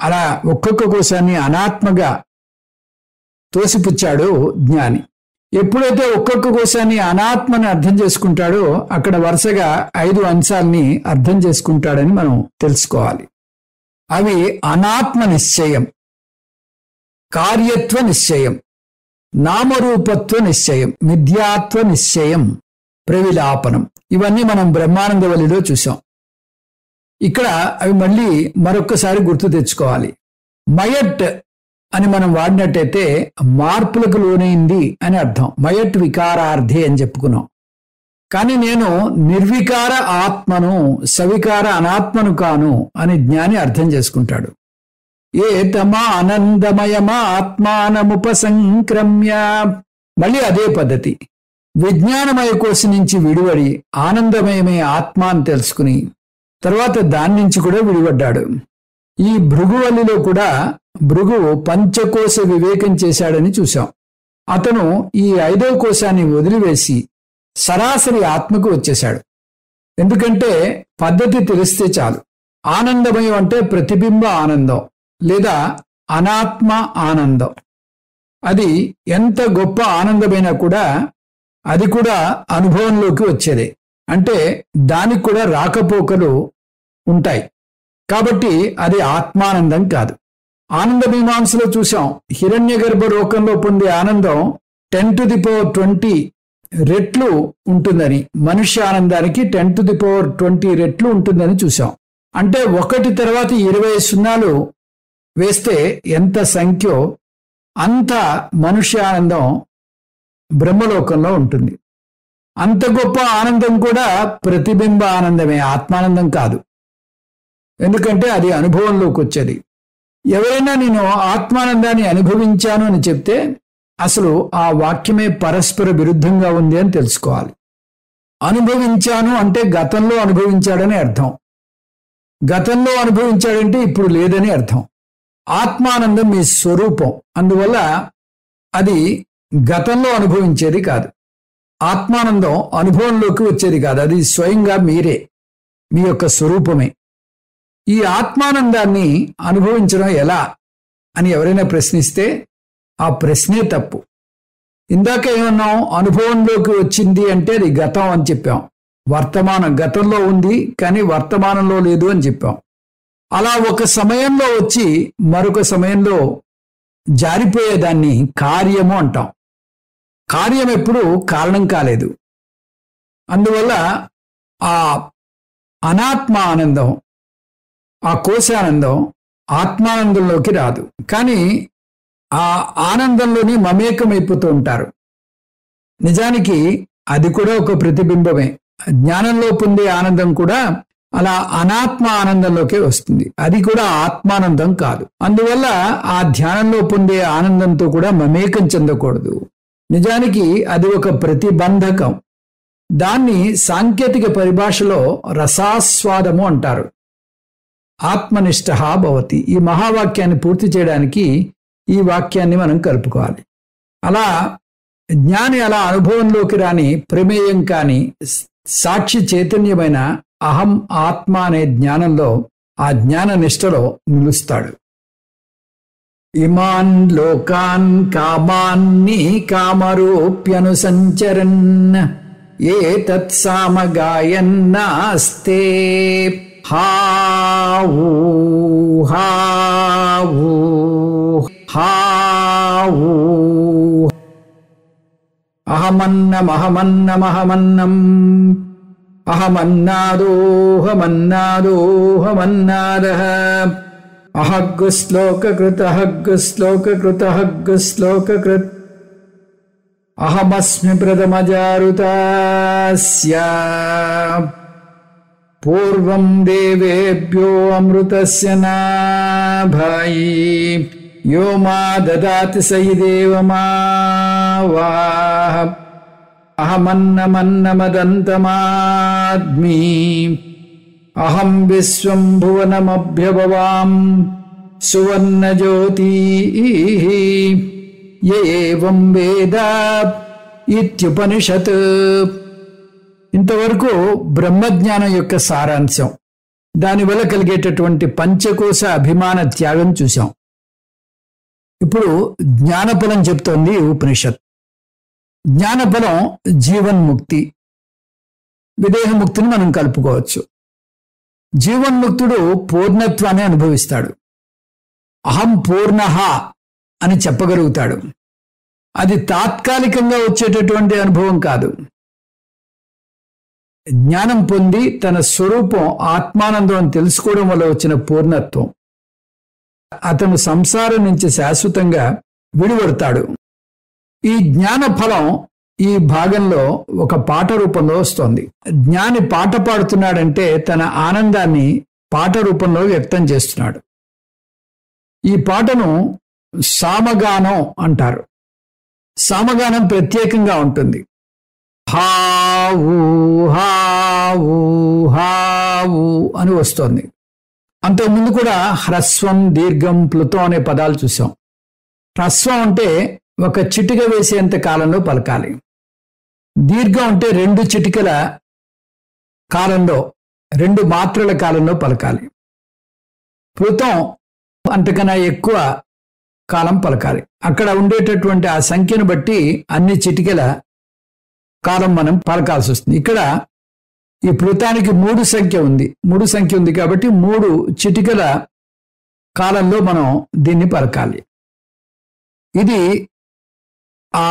అలా ఒక్కొక్క కోశాన్ని అనాత్మగా తోసిపుచ్చాడు జ్ఞాని. ఎప్పుడైతే ఒక్కొక్క కోశాన్ని అనాత్మని అర్థం చేసుకుంటాడో అక్కడ వరుసగా 5 అంశాలని అర్థం చేసుకుంటాడని మనం తెలుసుకోవాలి. అవి అనాత్మ నిశ్చయం, కార్యత్వ నిశ్చయం, నామరూపత్వ నిశ్చయం, మిథ్యాత్వ నిశ్చయం, ప్రవిలాపనం. ఇవన్నీ మనం బ్రహ్మానందవల్లిలో చూసాం. ఇక్కడ అవి మళ్ళీ మరొక్కసారి గుర్తు తెచ్చుకోవాలి. మయట్ అని మనం వాడినట్టయితే మార్పులకు లోనైంది అని అర్థం. మయట్ వికారార్థి అని చెప్పుకున్నాం. కానీ నేను నిర్వికార ఆత్మను, సవికార అనాత్మను కాను అని జ్ఞాని అర్థం చేసుకుంటాడు. ఏతమా ఆనందమయమా ఆత్మానముపసంక్రమ్య. మళ్ళీ అదే పద్ధతి. విజ్ఞానమయ కోశ నుంచి విడివడి ఆనందమయమే ఆత్మ అని తెలుసుకుని తర్వాత దాని నుంచి కూడా విడిపడ్డాడు. ఈ భృగువల్లిలో కూడా భృగువు పంచకోశ వివేకం చేశాడని చూశాం. అతను ఈ 5వ కోశాన్ని వదిలివేసి సరాసరి ఆత్మకు వచ్చేశాడు. ఎందుకంటే పద్ధతి తెలిస్తే చాలు. ఆనందమయం అంటే ప్రతిబింబ ఆనందం లేదా అనాత్మ ఆనందం. అది ఎంత గొప్ప ఆనందమైనా కూడా అది కూడా అనుభవంలోకి వచ్చేదే. అంటే దానికి కూడా రాకపోకలు ఉంటాయి. కాబట్టి అది ఆత్మానందం కాదు. ఆనంద మీమాంసలో చూసాం, హిరణ్యగర్భ లోకంలో పొందే ఆనందం 10⁻20 రెట్లు ఉంటుందని, మనుష్య ఆనందానికి 10⁻20 రెట్లు ఉంటుందని చూసాం. అంటే 1 తర్వాత 20 సున్నాలు వేస్తే ఎంత సంఖ్యో అంత మనుష్య ఆనందం బ్రహ్మలోకంలో ఉంటుంది. అంత గొప్ప ఆనందం కూడా ప్రతిబింబ ఆనందమే, ఆత్మానందం కాదు. ఎందుకంటే అది అనుభవంలోకి వచ్చేది. ఎవరైనా నేను ఆత్మానందాన్ని అనుభవించాను అని చెప్తే అసలు ఆ వాక్యమే పరస్పర విరుద్ధంగా ఉంది అని తెలుసుకోవాలి. అనుభవించాను అంటే గతంలో అనుభవించాడని అర్థం. గతంలో అనుభవించాడంటే ఇప్పుడు లేదని అర్థం. ఆత్మానందం మీ స్వరూపం, అందువల్ల అది గతంలో అనుభవించేది కాదు. ఆత్మానందం అనుభవంలోకి వచ్చేది కాదు, అది స్వయంగా మీరే, మీ యొక్క స్వరూపమే. ఈ ఆత్మానందాన్ని అనుభవించడం ఎలా అని ఎవరైనా ప్రశ్నిస్తే ఆ ప్రశ్నే తప్పు. ఇందాక ఏమన్నాం, అనుభవంలోకి వచ్చింది అంటే అది గతం అని చెప్పాం. వర్తమానం గతంలో ఉంది కానీ వర్తమానంలో లేదు అని చెప్పాం. అలా ఒక సమయంలో వచ్చి మరొక సమయంలో జారిపోయేదాన్ని కార్యము అంటాం. కార్యం ఎప్పుడు కారణం కాలేదు. అందువల్ల ఆ అనాత్మ ఆనందం, ఆ కోశానందం ఆత్మానందంలోకి రాదు. కానీ ఆ ఆనందంలోని మమేకమైపోతూ ఉంటారు. నిజానికి అది కూడా ఒక ప్రతిబింబమే. జ్ఞానంలో పొందే ఆనందం కూడా అలా అనాత్మ ఆనందంలోకే వస్తుంది. అది కూడా ఆత్మానందం కాదు. అందువల్ల ఆ ధ్యానంలో పొందే ఆనందంతో కూడా మమేకం చెందకూడదు. నిజానికి అది ఒక ప్రతిబంధకం. దాన్ని సాంకేతిక పరిభాషలో రసాస్వాదము అంటారు. ఆత్మనిష్ఠ భవతి. ఈ మహావాక్యాన్ని పూర్తి చేయడానికి ఈ వాక్యాన్ని మనం కలుపుకోవాలి. అలా జ్ఞాని అలా అనుభవంలోకి రాని, ప్రమేయం కాని సాక్షి చైతన్యమైన అహం ఆత్మ అనే జ్ఞానంలో, ఆ జ్ఞాన నిష్టలో నిలుస్తాడు. ఇమాన్ లోకాన్ కామాన్ని కామరూప్యనుసంచరన్ ఏతత్ సామగాయన్నాస్తే హావు హావు హావు. అహమన్నమహమన్నమహమన్నం అహమన్నాదోహమన్నాదోహమన్నాదః అహగ్గుశ్లోకకృత్ అహగ్గుశ్లోకకృత్ అహగ్గుశ్లోకకృత్ అహమస్మి ప్రథమజారుతాస్య పూర్వం దేవేభ్యో అమృతస్య నాభాయి యో మా దదాతి సైదేవమావాహ అహమన్నమన్నమదంతమాద్మి అహం విశ్వం భువనమభ్యభవాం సువర్ణజ్యోతి ఏవం వేద ఇత్యుపనిషత్. ఇంతవరకు బ్రహ్మజ్ఞానం యొక్క సారాంశం, దానివల్ల కలిగేటటువంటి పంచకోశ అభిమాన త్యాగం చూశాం. ఇప్పుడు జ్ఞానఫలం చెప్తోంది ఉపనిషత్. జ్ఞానఫలం జీవన్ముక్తి, విదేహముక్తిని మనం కలుపుకోవచ్చు. జీవన్ముక్తుడు పూర్ణత్వాన్ని అనుభవిస్తాడు. అహం పూర్ణః అని చెప్పగలుగుతాడు. అది తాత్కాలికంగా వచ్చేటటువంటి అనుభవం కాదు. జ్ఞానం పొంది తన స్వరూపం ఆత్మానందం అని తెలుసుకోవడం వల్ల వచ్చిన పూర్ణత్వం. అతను సంసారం నుంచి శాశ్వతంగా విడిపడతాడు. ఈ జ్ఞాన ఫలం ఈ భాగంలో ఒక పాట రూపంలో వస్తోంది. జ్ఞాని పాట పాడుతున్నాడంటే తన ఆనందాన్ని పాట రూపంలో వ్యక్తం చేస్తున్నాడు. ఈ పాటను సామగానం అంటారు. సామగానం ప్రత్యేకంగా ఉంటుంది. హావు హావు హావు అని వస్తోంది. అంతకుముందు కూడా హ్రస్వం, దీర్ఘం, ప్లుతం అనే పదాలు చూసాం. హ్రస్వం అంటే ఒక చిటిక వేసేంత కాలంలో పలకాలి. దీర్ఘం అంటే 2 చిటికల కాలంలో, 2 మాత్రల కాలంలో పలకాలి. ప్లుతం అంతకన్నా ఎక్కువ కాలం పలకాలి. అక్కడ ఉండేటటువంటి ఆ సంఖ్యను బట్టి అన్ని చిటికల కాలం మనం పలకాల్సి వస్తుంది. ఇక్కడ ఈ ప్లుతానికి 3 సంఖ్య ఉంది. 3 సంఖ్య ఉంది కాబట్టి 3 చిటికల కాలంలో మనం దీన్ని పలకాలి. ఇది ఆ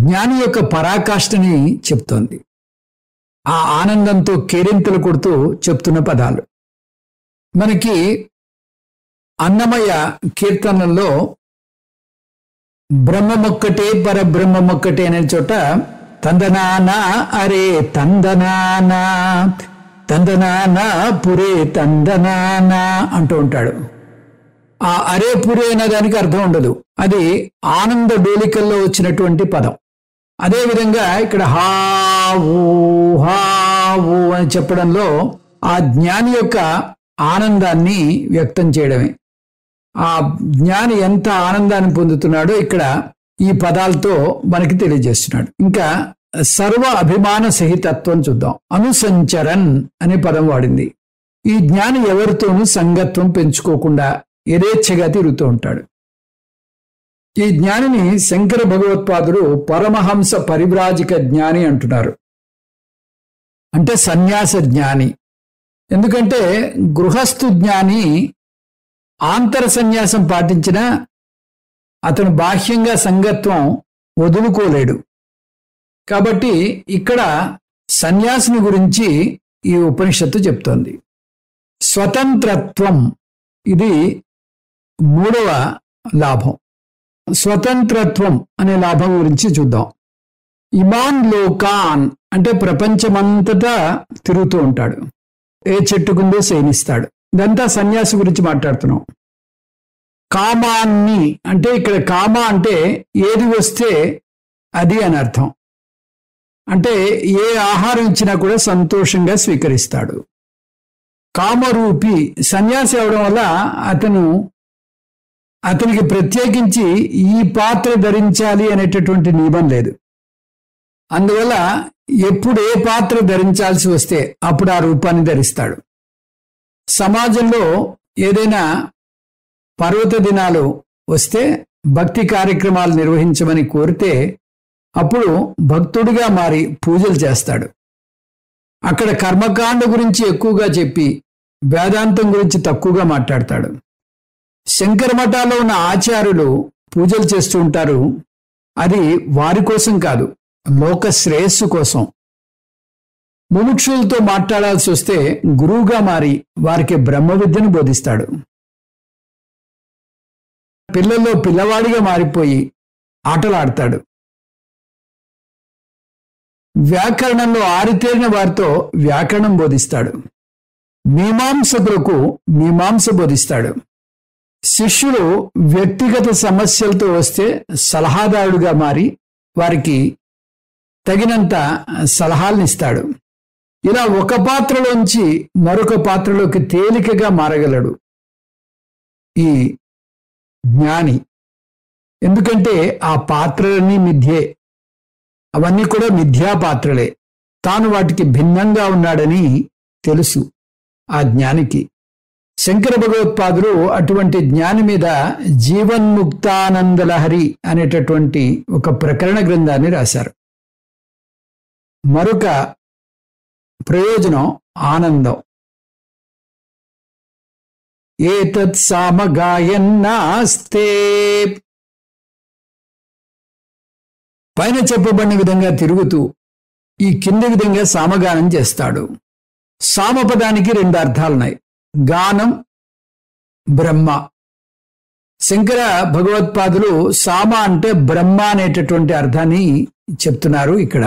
జ్ఞాని యొక్క పరాకాష్ఠని చెప్తోంది. ఆ ఆనందంతో కేరింతలు కొడుతూ చెప్తున్న పదాలు. మనకి అన్నమయ్య కీర్తనల్లో బ్రహ్మమొక్కటే పరబ్రహ్మమొక్కటే అనే చోట తందనానా అరే తందనానా తందనానా పురే తందనానా అంటూ ఉంటాడు. ఆ అరే పురే అనే దానికి అర్థం ఉండదు. అది ఆనంద డోలికల్లో వచ్చినటువంటి పదం. అదేవిధంగా ఇక్కడ హావు హావు అని చెప్పడంలో ఆ జ్ఞాని యొక్క ఆనందాన్ని వ్యక్తం చేయడమే. ఆ జ్ఞాని ఎంత ఆనందాన్ని పొందుతున్నాడో ఇక్కడ ఈ పదాలతో మనకి తెలియజేస్తున్నాడు. ఇంకా సర్వ అభిమాన సహితత్వం చూద్దాం. అనుసంచరన్ అనే పదం వాడింది. ఈ జ్ఞాని ఎవరితోనూ సంగత్వం పెంచుకోకుండా యథేచ్ఛగా తిరుగుతూ ఉంటాడు. ఈ జ్ఞానిని శంకర భగవత్పాదుడు పరమహంస పరివ్రాజిక జ్ఞాని అంటున్నారు. అంటే సన్యాస జ్ఞాని. ఎందుకంటే గృహస్థు జ్ఞాని ఆంతర సన్యాసం పాటించినా అతను బాహ్యంగా సంగత్వం వదులుకోలేడు. కాబట్టి ఇక్కడ సన్యాసిని గురించి ఈ ఉపనిషత్తు చెప్తోంది. స్వతంత్రత్వం ఇది 3వ లాభం. స్వతంత్రత్వం అనే లాభం గురించి చూద్దాం. ఇమాన్ లోకాన్ అంటే ప్రపంచమంతటా తిరుగుతూ ఉంటాడు. ఏ చెట్టుకుందో శయనిస్తాడు. ఇదంతా సన్యాసి గురించి మాట్లాడుతున్నాం. కామాన్ని అంటే ఇక్కడ కామ అంటే ఏది వస్తే అది అని అర్థం. అంటే ఏ ఆహారం ఇచ్చినా కూడా సంతోషంగా స్వీకరిస్తాడు. కామరూపి సన్యాసి అవడం వల్ల అతనికి ప్రత్యేకించి ఈ పాత్ర ధరించాలి అనేటటువంటి నియమం లేదు. అందువల్ల ఎప్పుడు ఏ పాత్ర ధరించాల్సి వస్తే అప్పుడు ఆ రూపాన్ని ధరిస్తాడు. సమాజంలో ఏదైనా పర్వత దినాలు వస్తే భక్తి కార్యక్రమాలు నిర్వహించమని కోరితే అప్పుడు భక్తుడిగా మారి పూజలు చేస్తాడు. అక్కడ కర్మకాండ గురించి ఎక్కువగా చెప్పి వేదాంతం గురించి తక్కువగా మాట్లాడతాడు. శంకర మఠాల్లో ఉన్న ఆచార్యులు పూజలు చేస్తూ ఉంటారు. అది వారి కోసం కాదు, లోక శ్రేయస్సు కోసం. ముముక్షులతో మాట్లాడాల్సి వస్తే గురువుగా మారి వారికి బ్రహ్మ విద్యను బోధిస్తాడు. పిల్లల్లో పిల్లవాడిగా మారిపోయి ఆటలాడతాడు. వ్యాకరణంలో ఆరితేరిన వారితో వ్యాకరణం బోధిస్తాడు. మీమాంసకులకు మీమాంస బోధిస్తాడు. శిష్యులు వ్యక్తిగత సమస్యలతో వస్తే సలహాదారుడుగా మారి వారికి తగినంత సలహాలను ఇస్తాడు. ఇలా ఒక పాత్రలోంచి మరొక పాత్రలోకి తేలికగా మారగలడు ఈ జ్ఞాని. ఎందుకంటే ఆ పాత్రలన్నీ మిథ్యే, అవన్నీ కూడా మిథ్యా పాత్రలే. తాను వాటికి భిన్నంగా ఉన్నాడని తెలుసు ఆ జ్ఞానికి. శంకర భగవత్పాదులు అటువంటి జ్ఞాని మీద జీవన్ముక్తానందలహరి అనేటటువంటి ఒక ప్రకరణ గ్రంథాన్ని రాశారు. మరొక ప్రయోజనం ఆనందం. ఏతత్ సామగాయన్నాస్తే పైన చెప్పబడిన విధంగా తిరుగుతూ ఈ కింది విధంగా సామగానం చేస్తాడు. సామపదానికి 2 అర్థాలున్నాయి. గానం, బ్రహ్మ. శంకర భగవత్పాదులు సామ అంటే బ్రహ్మ అనేటటువంటి అర్థాన్ని చెప్తున్నారు ఇక్కడ.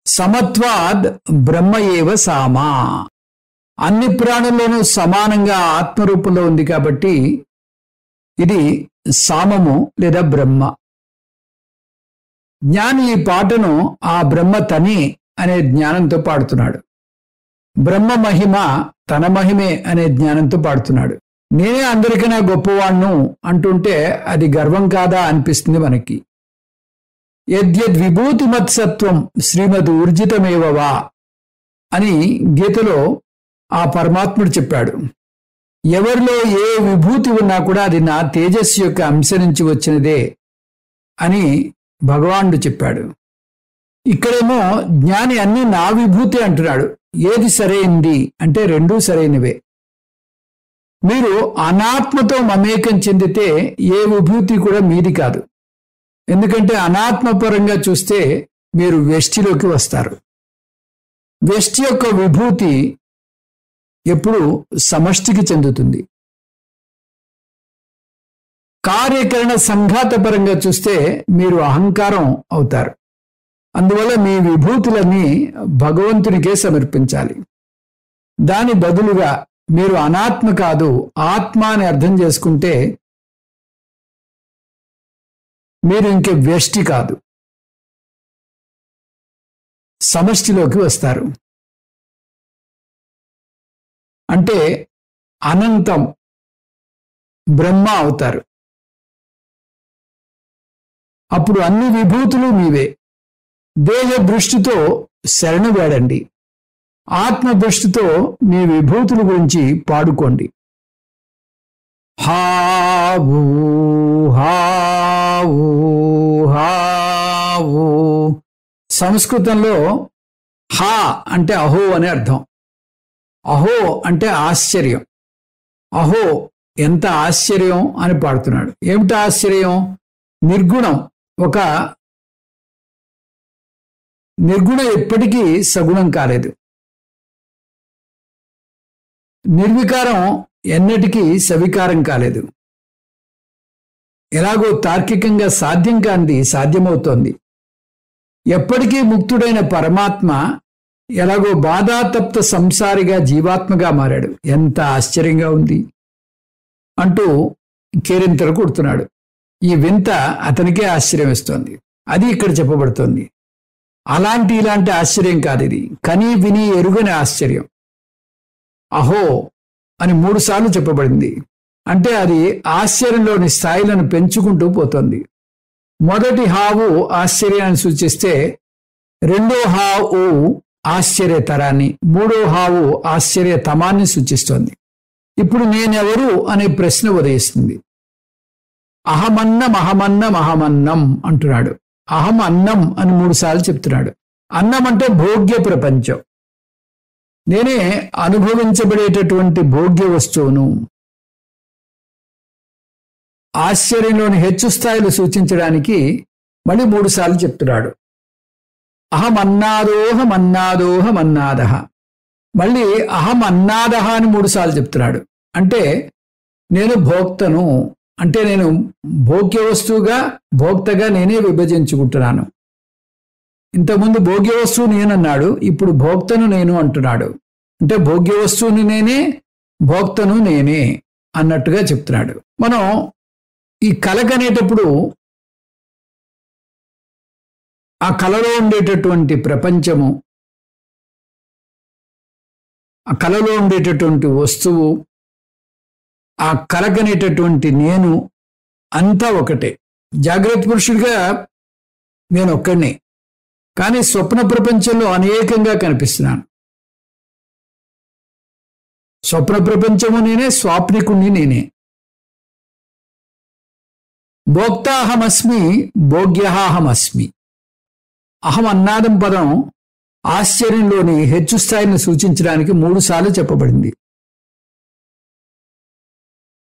సమత్వాద్ బ్రహ్మ ఏవ సామ. అన్ని ప్రాణుల్లోనూ సమానంగా ఆత్మరూపంలో ఉంది కాబట్టి ఇది సామము లేదా బ్రహ్మ. జ్ఞాని ఈ పాటను ఆ బ్రహ్మ తని అనే జ్ఞానంతో పాడుతున్నాడు. బ్రహ్మ మహిమ తన మహిమే అనే జ్ఞానంతో పాడుతున్నాడు. నేనే అందరికన్నా గొప్పవాణ్ణు అంటుంటే అది గర్వం కాదా అనిపిస్తుంది మనకి. యద్యద్ విభూతిమత్సత్వం శ్రీమద్ ఊర్జితమేవవా అని గీతలో ఆ పరమాత్ముడు చెప్పాడు. ఎవరిలో ఏ విభూతి ఉన్నా కూడా అది నా తేజస్సు యొక్క అంశ నుంచి వచ్చినదే అని భగవానుడు చెప్పాడు. ఇక్కడేమో జ్ఞాని అన్ని నా విభూతి అంటున్నాడు. ఏది సరైంది అంటే 2 సరైనవే. మీరు అనాత్మతో మమేకం చెందితే ఏ విభూతి కూడా మీది కాదు. ఎందుకంటే అనాత్మపరంగా చూస్తే మీరు వ్యష్టిలోకి వస్తారు. వ్యష్టి యొక్క విభూతి ఎప్పుడు సమష్టికి చెందుతుంది. కార్యకరణ సంఘాత పరంగా చూస్తే మీరు అహంకారం అవుతారు. అందువల్ల మీ విభూతులన్నీ భగవంతునికే సమర్పించాలి. దాని బదులుగా మీరు అనాత్మ కాదు ఆత్మ అని అర్థం చేసుకుంటే మీరు ఇంక వ్యష్టి కాదు, సమష్టిలోకి వస్తారు. అంటే అనంతం బ్రహ్మ అవుతారు. అప్పుడు అన్ని విభూతులు మీవే. దేహ దృష్టితో శరణు వేడండి. ఆత్మ దృష్టితో మీ విభూతుల గురించి పాడుకోండి. హావు హావు హావు. సంస్కృతంలో హా అంటే అహో అనే అర్థం. అహో అంటే ఆశ్చర్యం. అహో ఎంత ఆశ్చర్యం అని పాడుతున్నాడు. ఏమిటి ఆశ్చర్యం? నిర్గుణం. ఒక నిర్గుణం ఎప్పటికీ సగుణం కాలేదు. నిర్వికారం ఎన్నటికీ సవికారం కాలేదు. ఎలాగో తార్కికంగా సాధ్యం కానిది సాధ్యమవుతోంది. ఎప్పటికీ ముక్తుడైన పరమాత్మ ఎలాగో బాధాతప్త సంసారిగా జీవాత్మగా మారాడు. ఎంత ఆశ్చర్యంగా ఉంది అంటూ కేరింతలు కొడుతున్నాడు. ఈ వింత అతనికే ఆశ్చర్యం ఇస్తోంది. అది ఇక్కడ చెప్పబడుతోంది. ఇలాంటి ఆశ్చర్యం కాదు ఇది. కని విని ఎరుగని ఆశ్చర్యం. అహో అని 3 సార్లు చెప్పబడింది. అంటే అది ఆశ్చర్యంలోని స్థాయిలను పెంచుకుంటూ పోతుంది. మొదటి హావు ఆశ్చర్యాన్ని సూచిస్తే, 2వ హావు ఆశ్చర్యతరాన్ని, 3వ హావు ఆశ్చర్యతమాన్ని సూచిస్తోంది. ఇప్పుడు నేనెవరు అనే ప్రశ్న ఉదయిస్తుంది. అహమన్నం అహమన్నం అహమన్నం అంటున్నాడు. అహం అన్నం అని 3 సార్లు చెప్తున్నాడు. అన్నం అంటే భోగ్య ప్రపంచం. నేనే అనుభవించబడేటటువంటి భోగ్య వస్తువును. ఆశ్చర్యంలోని హెచ్చు స్థాయిలు సూచించడానికి మళ్ళీ 3 సార్లు చెప్తున్నాడు. అహమన్నాదోహమన్నాదోహమన్నాద. మళ్ళీ అహమన్నాద అని 3 సార్లు చెప్తున్నాడు. అంటే నేను భోక్తను, అంటే నేను భోగ్య వస్తువుగా భోక్తగా నేనే విభజించుకుంటున్నాను. ఇంతకుముందు భోగ్య వస్తువు నేనన్నాడు, ఇప్పుడు భోక్తను నేను అంటున్నాడు. అంటే భోగ్య వస్తువుని నేనే, భోక్తను నేనే అన్నట్టుగా చెప్తున్నాడు. మనం ఈ కలకనేటప్పుడు ఆ కలలో ఉండేటటువంటి ప్రపంచము, ఆ కలలో ఉండేటటువంటి వస్తువు, ఆ కలకనేటటువంటి నేను అంతా ఒకటే. జాగ్రత్త పురుషుడిగా నేను ఒక్కడినే, కానీ స్వప్న ప్రపంచంలో అనేకంగా కనిపిస్తున్నాను. స్వప్న ప్రపంచము నేనే, స్వాప్నికుణ్ణి నేనే. భోక్తాహమస్మి, భోగ్యహాహమస్మి. అహం అన్నాదం పదం ఆశ్చర్యంలోని హెచ్చు స్థాయిని సూచించడానికి 3 సార్లు చెప్పబడింది.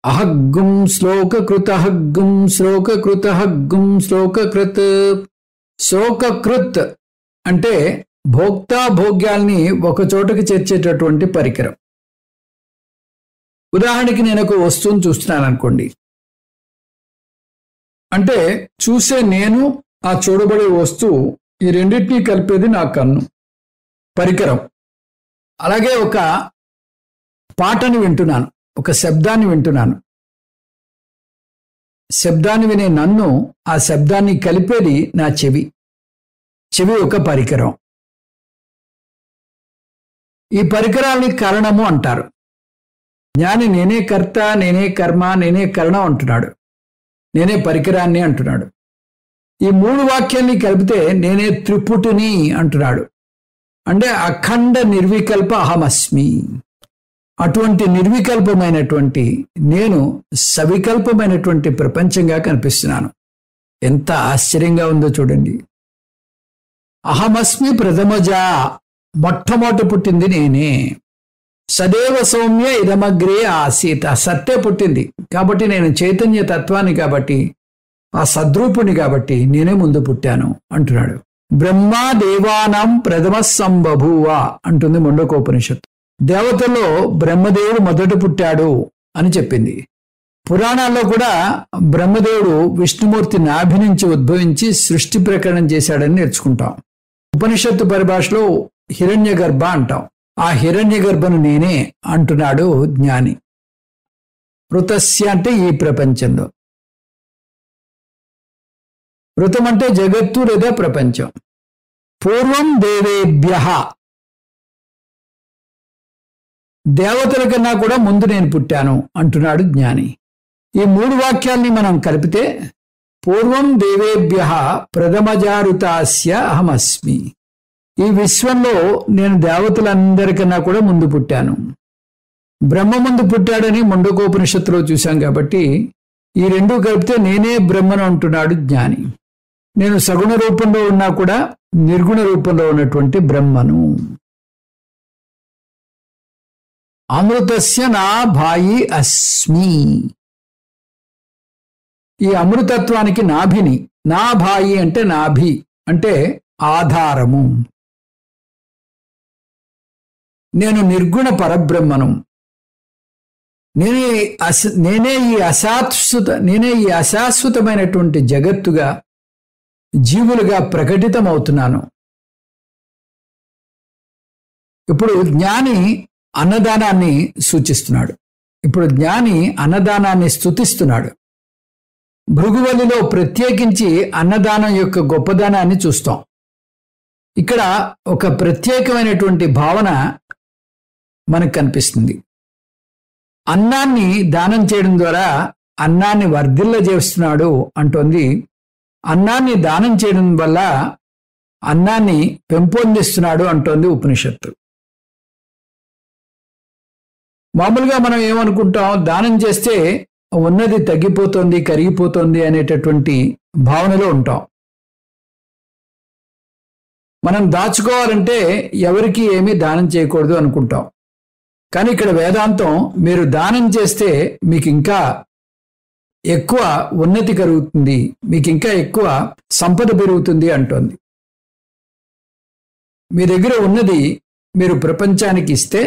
అహగ్గుం శ్లోకకృత హగ్గుం శ్లోకకృత హగ్గుం శ్లోకకృత్. శ్లోకకృత్ అంటే భోక్తా భోగ్యాల్ని ఒక చోటకి చేర్చేటటువంటి పరికరం. ఉదాహరణకి నేను ఒక వస్తువును చూస్తున్నాను అనుకోండి, అంటే చూసే నేను, ఆ చూడబడే వస్తువు, ఈ రెండింటినీ కలిపేది నా కన్ను, పరికరం. అలాగే ఒక పాటని వింటున్నాను, ఒక శబ్దాన్ని వింటున్నాను. శబ్దాన్ని వినే నన్ను, ఆ శబ్దాన్ని కలిపేది నా చెవి. చెవి ఒక పరికరం. ఈ పరికరాల్ని కరణము అంటారు. జ్ఞాని నేనే కర్త, నేనే కర్మ, నేనే కరణం అంటున్నాడు, నేనే పరికరాన్ని అంటున్నాడు. ఈ మూడు వాక్యాల్ని కలిపితే నేనే త్రిపుటిని అంటున్నాడు. అంటే అఖండ నిర్వికల్ప అహమస్మి. అటువంటి నిర్వికల్పమైనటువంటి నేను సవికల్పమైనటువంటి ప్రపంచంగా కనిపిస్తున్నాను. ఎంత ఆశ్చర్యంగా ఉందో చూడండి. అహమస్మి ప్రథమజా, మొట్టమొదటి పుట్టింది నేనే. సదేవ సౌమ్య ఇదమగ్రే ఆసీత, సత్తే పుట్టింది కాబట్టి నేను చైతన్య తత్వాన్ని, కాబట్టి ఆ సద్రూపుని, కాబట్టి నేనే ముందు పుట్టాను అంటున్నాడు. బ్రహ్మ దేవానాం ప్రథమ సంబభూవ అంటుంది ముండకోపనిషత్తు. దేవతల్లో బ్రహ్మదేవుడు మొదట పుట్టాడు అని చెప్పింది. పురాణాల్లో కూడా బ్రహ్మదేవుడు విష్ణుమూర్తి నాభి నుంచి ఉద్భవించి సృష్టి ప్రకరణం చేశాడని నేర్చుకుంటాం. ఉపనిషత్తు పరిభాషలో హిరణ్య గర్భ అంటాం. ఆ హిరణ్య గర్భను నేనే అంటున్నాడు జ్ఞాని. ఋతస్య అంటే ఈ ప్రపంచంలో. ఋతం అంటే జగత్తు లేదా ప్రపంచం. పూర్వం దేవేభ్యః, దేవతల కన్నా కూడా ముందు నేను పుట్టాను అంటున్నాడు జ్ఞాని. ఈ మూడు వాక్యాల్ని మనం కలిపితే పూర్వం దేవేభ్యః ప్రథమజారుతాస్య అహమస్మి. ఈ విశ్వంలో నేను దేవతలందరికన్నా కూడా ముందు పుట్టాను. బ్రహ్మ ముందు పుట్టాడని ముండకోపనిషత్తులో చూశాం కాబట్టి ఈ రెండు కలిపితే నేనే బ్రహ్మను అంటున్నాడు జ్ఞాని. నేను సగుణ రూపంలో ఉన్నా కూడా నిర్గుణ రూపంలో ఉన్నటువంటి బ్రహ్మను. అమృతస్య నా భాయి అస్మి. ఈ అమృతత్వానికి నాభిని. నా భాయి అంటే నాభి అంటే ఆధారము. నేను నిర్గుణ పరబ్రహ్మను. నేనే ఈ అశాశ్వతమైనటువంటి జగత్తుగా, జీవులుగా ప్రకటితమవుతున్నాను. ఇప్పుడు జ్ఞాని అన్నదానాన్ని సూచిస్తున్నాడు. ఇప్పుడు జ్ఞాని అన్నదానాన్ని స్తుతిస్తున్నాడు. భృగువల్లిలో ప్రత్యేకించి అన్నదానం యొక్క గొప్పదనాన్ని చూస్తాం. ఇక్కడ ఒక ప్రత్యేకమైనటువంటి భావన మనకు కనిపిస్తుంది. అన్నాన్ని దానం చేయడం ద్వారా అన్నాన్ని వర్ధిల్లజేస్తున్నాడు అంటోంది. అన్నాన్ని దానం చేయడం వల్ల అన్నాన్ని పెంపొందిస్తున్నాడు అంటోంది ఉపనిషత్తు. మామూలుగా మనం ఏమనుకుంటాం, దానం చేస్తే ఉన్నది తగ్గిపోతుంది, కరిగిపోతుంది అనేటటువంటి భావనలో ఉంటాం. మనం దాచుకోవాలంటే ఎవరికి ఏమీ దానం చేయకూడదు అనుకుంటాం. కానీ ఇక్కడ వేదాంతం మీరు దానం చేస్తే మీకు ఇంకా ఎక్కువ ఉన్నతి కలుగుతుంది, మీకు ఇంకా ఎక్కువ సంపద పెరుగుతుంది అంటోంది. మీ దగ్గర ఉన్నది మీరు ప్రపంచానికి ఇస్తే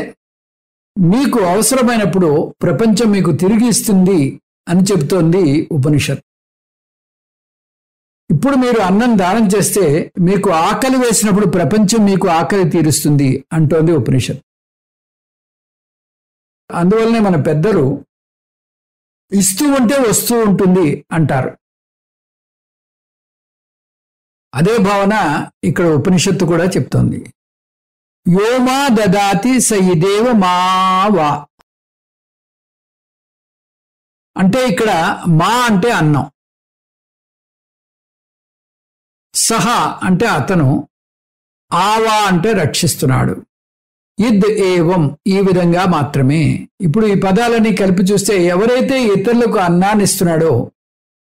మీకు అవసరమైనప్పుడు ప్రపంచం మీకు తిరిగి ఇస్తుంది అని చెబుతోంది ఉపనిషత్. ఇప్పుడు మీరు అన్నం దానం చేస్తే మీకు ఆకలి వేసినప్పుడు ప్రపంచం మీకు ఆకలి తీరుస్తుంది అంటోంది ఉపనిషత్. అందువల్లనే మన పెద్దలు ఇస్తూ ఉంటే వస్తూ ఉంటుంది అంటారు. అదే భావన ఇక్కడ ఉపనిషత్తు కూడా చెప్తోంది. యోమా దదాతి సయిదేవ మావా అంటే ఇక్కడ మా అంటే అన్నం, సహ అంటే అతను, ఆవా అంటే రక్షిస్తున్నాడు, ఇద్ ఏవం ఈ విధంగా మాత్రమే. ఇప్పుడు ఈ పదాలని కలిపి చూస్తే ఎవరైతే ఇతరులకు అన్నాన్ని ఇస్తున్నాడో,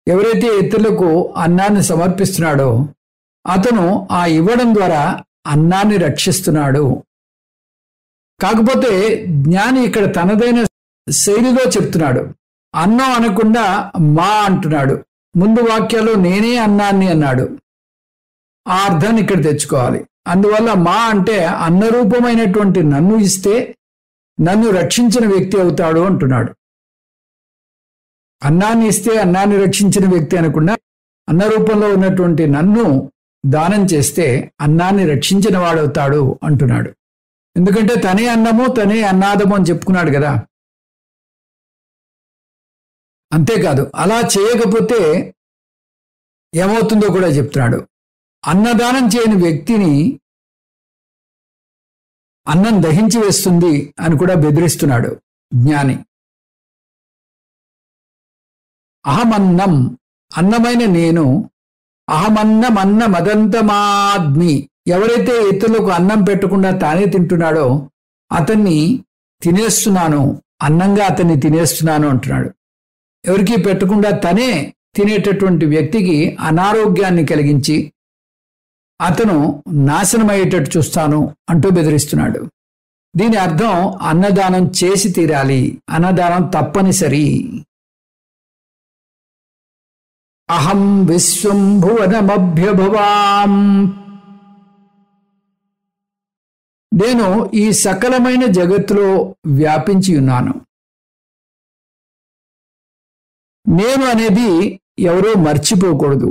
ఎవరైతే ఇతరులకు అన్నాన్ని సమర్పిస్తున్నాడో అతను ఆ ఇవ్వడం ద్వారా అన్నాన్ని రక్షిస్తున్నాడు. కాకపోతే జ్ఞాని ఇక్కడ తనదైన శైలిలో చెప్తున్నాడు. అన్నం అనకుండా మా అంటున్నాడు. ముందు వాక్యాల్లో నేనే అన్నాన్ని అన్నాడు. ఆ అర్థాన్ని ఇక్కడ తెచ్చుకోవాలి. అందువల్ల మా అంటే అన్నరూపమైనటువంటి నన్ను ఇస్తే నన్ను రక్షించిన వ్యక్తి అవుతాడు అంటున్నాడు. అన్నాన్ని ఇస్తే అన్నాన్ని రక్షించిన వ్యక్తి అనకుండా అన్న రూపంలో ఉన్నటువంటి నన్ను దానం చేస్తే అన్నాన్ని రక్షించిన వాడవుతాడు అంటున్నాడు. ఎందుకంటే తనే అన్నము తనే అన్నాదము అని చెప్పుకున్నాడు కదా. అంతేకాదు, అలా చేయకపోతే ఏమవుతుందో కూడా చెప్తున్నాడు. అన్నదానం చేయని వ్యక్తిని అన్నం దహించి వేస్తుంది అని కూడా బెదిరిస్తున్నాడు జ్ఞాని. అహమన్నం, అన్నమైన నేను, అహమన్నమన్న మదంతమాద్మి, ఎవరైతే ఇతరులకు అన్నం పెట్టకుండా తానే తింటున్నాడో అతన్ని తినేస్తున్నాను, అన్నంగా అతన్ని తినేస్తున్నాను అంటున్నాడు. ఎవరికి పెట్టకుండా తనే తినేటటువంటి వ్యక్తికి అనారోగ్యాన్ని కలిగించి అతను నాశనమయ్యేటట్టు చూస్తాను అంటూ బెదిరిస్తున్నాడు. దీని అర్థం అన్నదానం చేసి తీరాలి, అన్నదానం తప్పనిసరి. అహం విశ్వం భువనమభ్యభవాం, నేను ఈ సకలమైన జగత్తులో వ్యాపించి ఉన్నాను. నేను అనేది ఎవరో మర్చిపోకూడదు.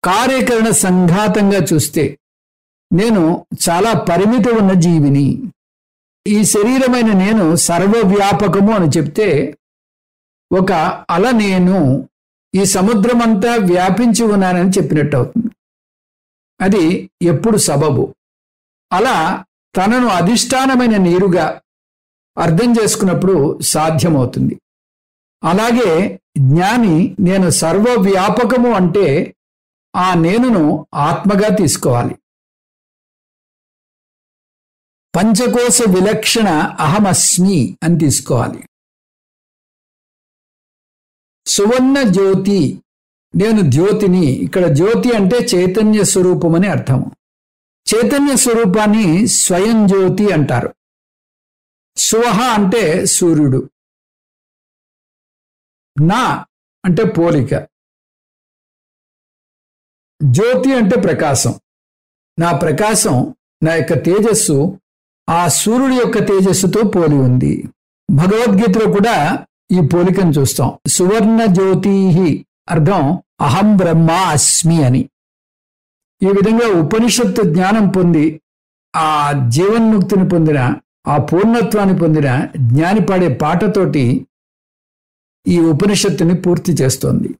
కార్యకరణ సంఘాతంగా చూస్తే నేను చాలా పరిమితి ఉన్న జీవిని. ఈ శరీరమైన నేను సర్వవ్యాపకము అని చెప్తే ఒక అల నేను ఈ సముద్రమంతా వ్యాపించి ఉన్నానని చెప్పినట్టు అవుతుంది. అది ఎప్పుడు సబబు. అలా తనను అధిష్టానమైన నీరుగా అర్థం చేసుకున్నప్పుడు సాధ్యమవుతుంది. అలాగే జ్ఞాని నేను సర్వవ్యాపకము అంటే ఆ నేనును ఆత్మగా తీసుకోవాలి. పంచకోశ విలక్షణ అహమస్మి అని తీసుకోవాలి. సువర్ణ జ్యోతి, నేను జ్యోతిని. ఇక్కడ జ్యోతి అంటే చైతన్య స్వరూపమని అర్థము. చైతన్య స్వరూపాన్ని స్వయం జ్యోతి అంటారు. సువహ అంటే సూర్యుడు, నా అంటే పోలిక, జ్యోతి అంటే ప్రకాశం. నా ప్రకాశం, నా యొక్క తేజస్సు ఆ సూర్యుడి యొక్క తేజస్సుతో పోలి ఉంది. భగవద్గీతలో కూడా ఈ పోలికను చూస్తాం. సువర్ణ జ్యోతి అర్థం అహం బ్రహ్మ అస్మి అని. ఈ విధంగా ఉపనిషత్తు జ్ఞానం పొంది ఆ జీవన్ముక్తిని పొందిన, ఆ పూర్ణత్వాన్ని పొందిన జ్ఞాని పాడే పాటతోటి ఈ ఉపనిషత్తుని పూర్తి చేస్తోంది.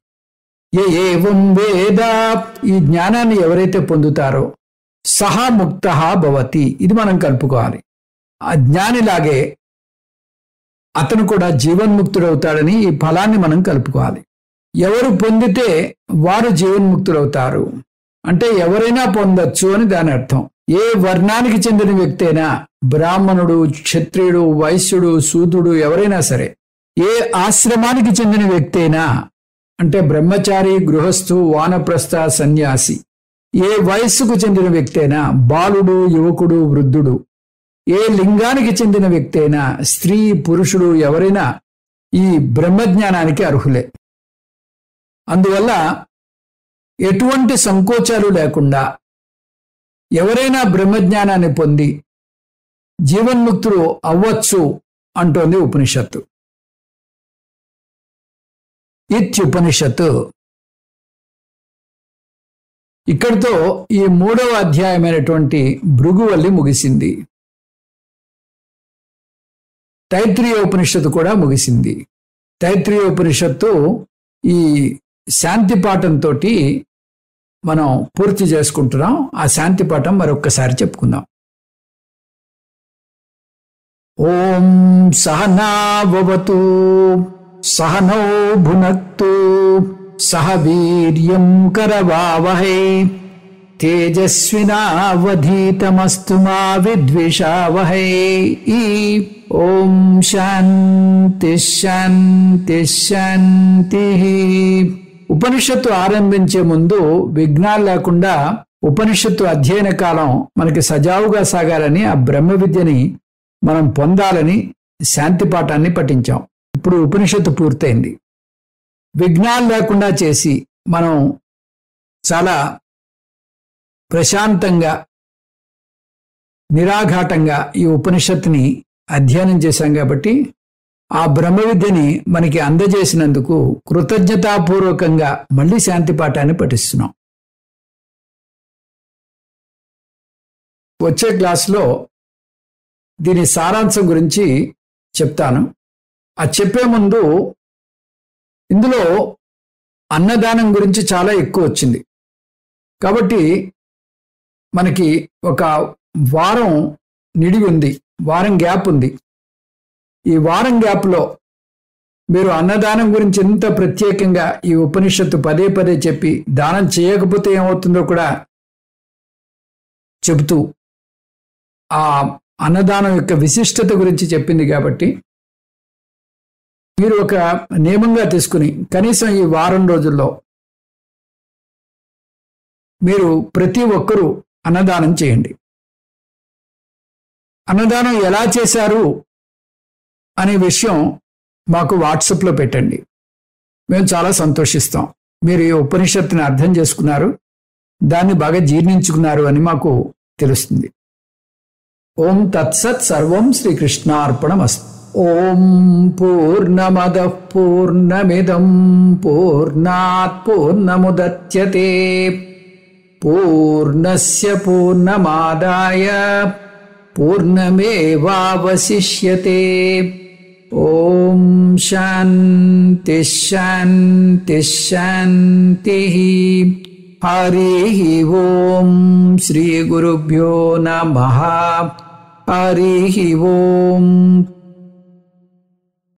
ఏవం వేద, ఈ జ్ఞానాన్ని ఎవరైతే పొందుతారో సహా ముక్త భవతి, ఇది మనం కలుపుకోవాలి. ఆ జ్ఞానిలాగే అతను కూడా జీవన్ముక్తుడవుతాడని ఈ ఫలాన్ని మనం కలుపుకోవాలి. ఎవరు పొందితే వారు జీవన్ముక్తుడవుతారు అంటే ఎవరైనా పొందొచ్చు అని దాని అర్థం. ఏ వర్ణానికి చెందిన వ్యక్తి అయినా, బ్రాహ్మణుడు, క్షత్రియుడు, వైశ్యుడు, శూద్రుడు, ఎవరైనా సరే, ఏ ఆశ్రమానికి చెందిన వ్యక్తి అయినా అంటే బ్రహ్మచారి, గృహస్థు, వానప్రస్థ, సన్యాసి, ఏ వయస్సుకు చెందిన వ్యక్తి అయినా, బాలుడు, యువకుడు, వృద్ధుడు, ఏ లింగానికి చెందిన వ్యక్తి అయినా, స్త్రీ, పురుషుడు, ఎవరైనా ఈ బ్రహ్మజ్ఞానానికి అర్హులే. అందువల్ల ఎటువంటి సంకోచాలు లేకుండా ఎవరైనా బ్రహ్మజ్ఞానాన్ని పొంది జీవన్ముక్తులు అవ్వచ్చు అంటోంది ఉపనిషత్తు. ఇత్యుపనిషత్తు. ఇక్కడితో ఈ 3వ అధ్యాయమైనటువంటి భృగువల్లి ముగిసింది. తైత్రీయ ఉపనిషత్తు కూడా ముగిసింది. తైత్రీయ ఉపనిషత్తు ఈ శాంతి పాఠంతో మనం పూర్తి చేసుకుంటున్నాం. ఆ శాంతి పాఠం మరొక్కసారి చెప్పుకుందాం. ఓం సహనావతు సహనౌ భునక్తు సహ వీర్యం కరవావహై తేజస్వినావధీతమస్తు మా విద్విషావహై. ఓం శాంతి శాంతి శాంతి. ఉపనిషత్తు ఆరంభించే ముందు విఘ్నాలు లేకుండా ఉపనిషత్తు అధ్యయన కాలం మనకి సజావుగా సాగాలని, ఆ బ్రహ్మ విద్యని మనం పొందాలని శాంతి పాఠాన్ని పఠించాం. ఇప్పుడు ఉపనిషత్తు పూర్తయింది. విఘ్నాలు లేకుండా చేసి మనం చాలా ప్రశాంతంగా నిరాఘాటంగా ఈ ఉపనిషత్తుని అధ్యయనం చేశాం కాబట్టి ఆ బ్రహ్మ విద్యని మనకి అందజేసినందుకు కృతజ్ఞతాపూర్వకంగా మళ్ళీ శాంతి పాఠాన్ని పఠిస్తున్నాం. వచ్చే క్లాసులో దీని సారాంశం గురించి చెప్తాను. అది చెప్పే ముందు ఇందులో అన్నదానం గురించి చాలా ఎక్కువ వచ్చింది కాబట్టి మనకి ఒక వారం నిడివి ఉంది, వారం గ్యాప్ ఉంది. ఈ వారం గ్యాప్లో మీరు అన్నదానం గురించి ఎంత ప్రత్యేకంగా ఈ ఉపనిషత్తు పదే పదే చెప్పి దానం చేయకపోతే ఏమవుతుందో కూడా చెబుతూ ఆ అన్నదానం యొక్క విశిష్టత గురించి చెప్పింది కాబట్టి మీరు ఒక నియమంగా తీసుకుని కనీసం ఈ వారం రోజుల్లో మీరు ప్రతి ఒక్కరూ అన్నదానం చేయండి. అన్నదానం ఎలా చేశారు అనే విషయం మాకు వాట్సాప్లో పెట్టండి. మేము చాలా సంతోషిస్తాం. మీరు ఈ ఉపనిషత్తుని అర్థం చేసుకున్నారు, దాన్ని బాగా జీర్ణించుకున్నారు అని మాకు తెలుస్తుంది. ఓం తత్సత్ సర్వం శ్రీకృష్ణార్పణమస్తు. ఓం పూర్ణమదః పూర్ణమిదం పూర్ణాత్ పూర్ణముదచ్యతే పూర్ణస్య పూర్ణమాదాయ పూర్ణమేవావశిష్యతే. ఓం శాంతి శాంతి శాంతి. హరి ఓం శ్రీ గురుభ్యో నమః. హరి ఓం.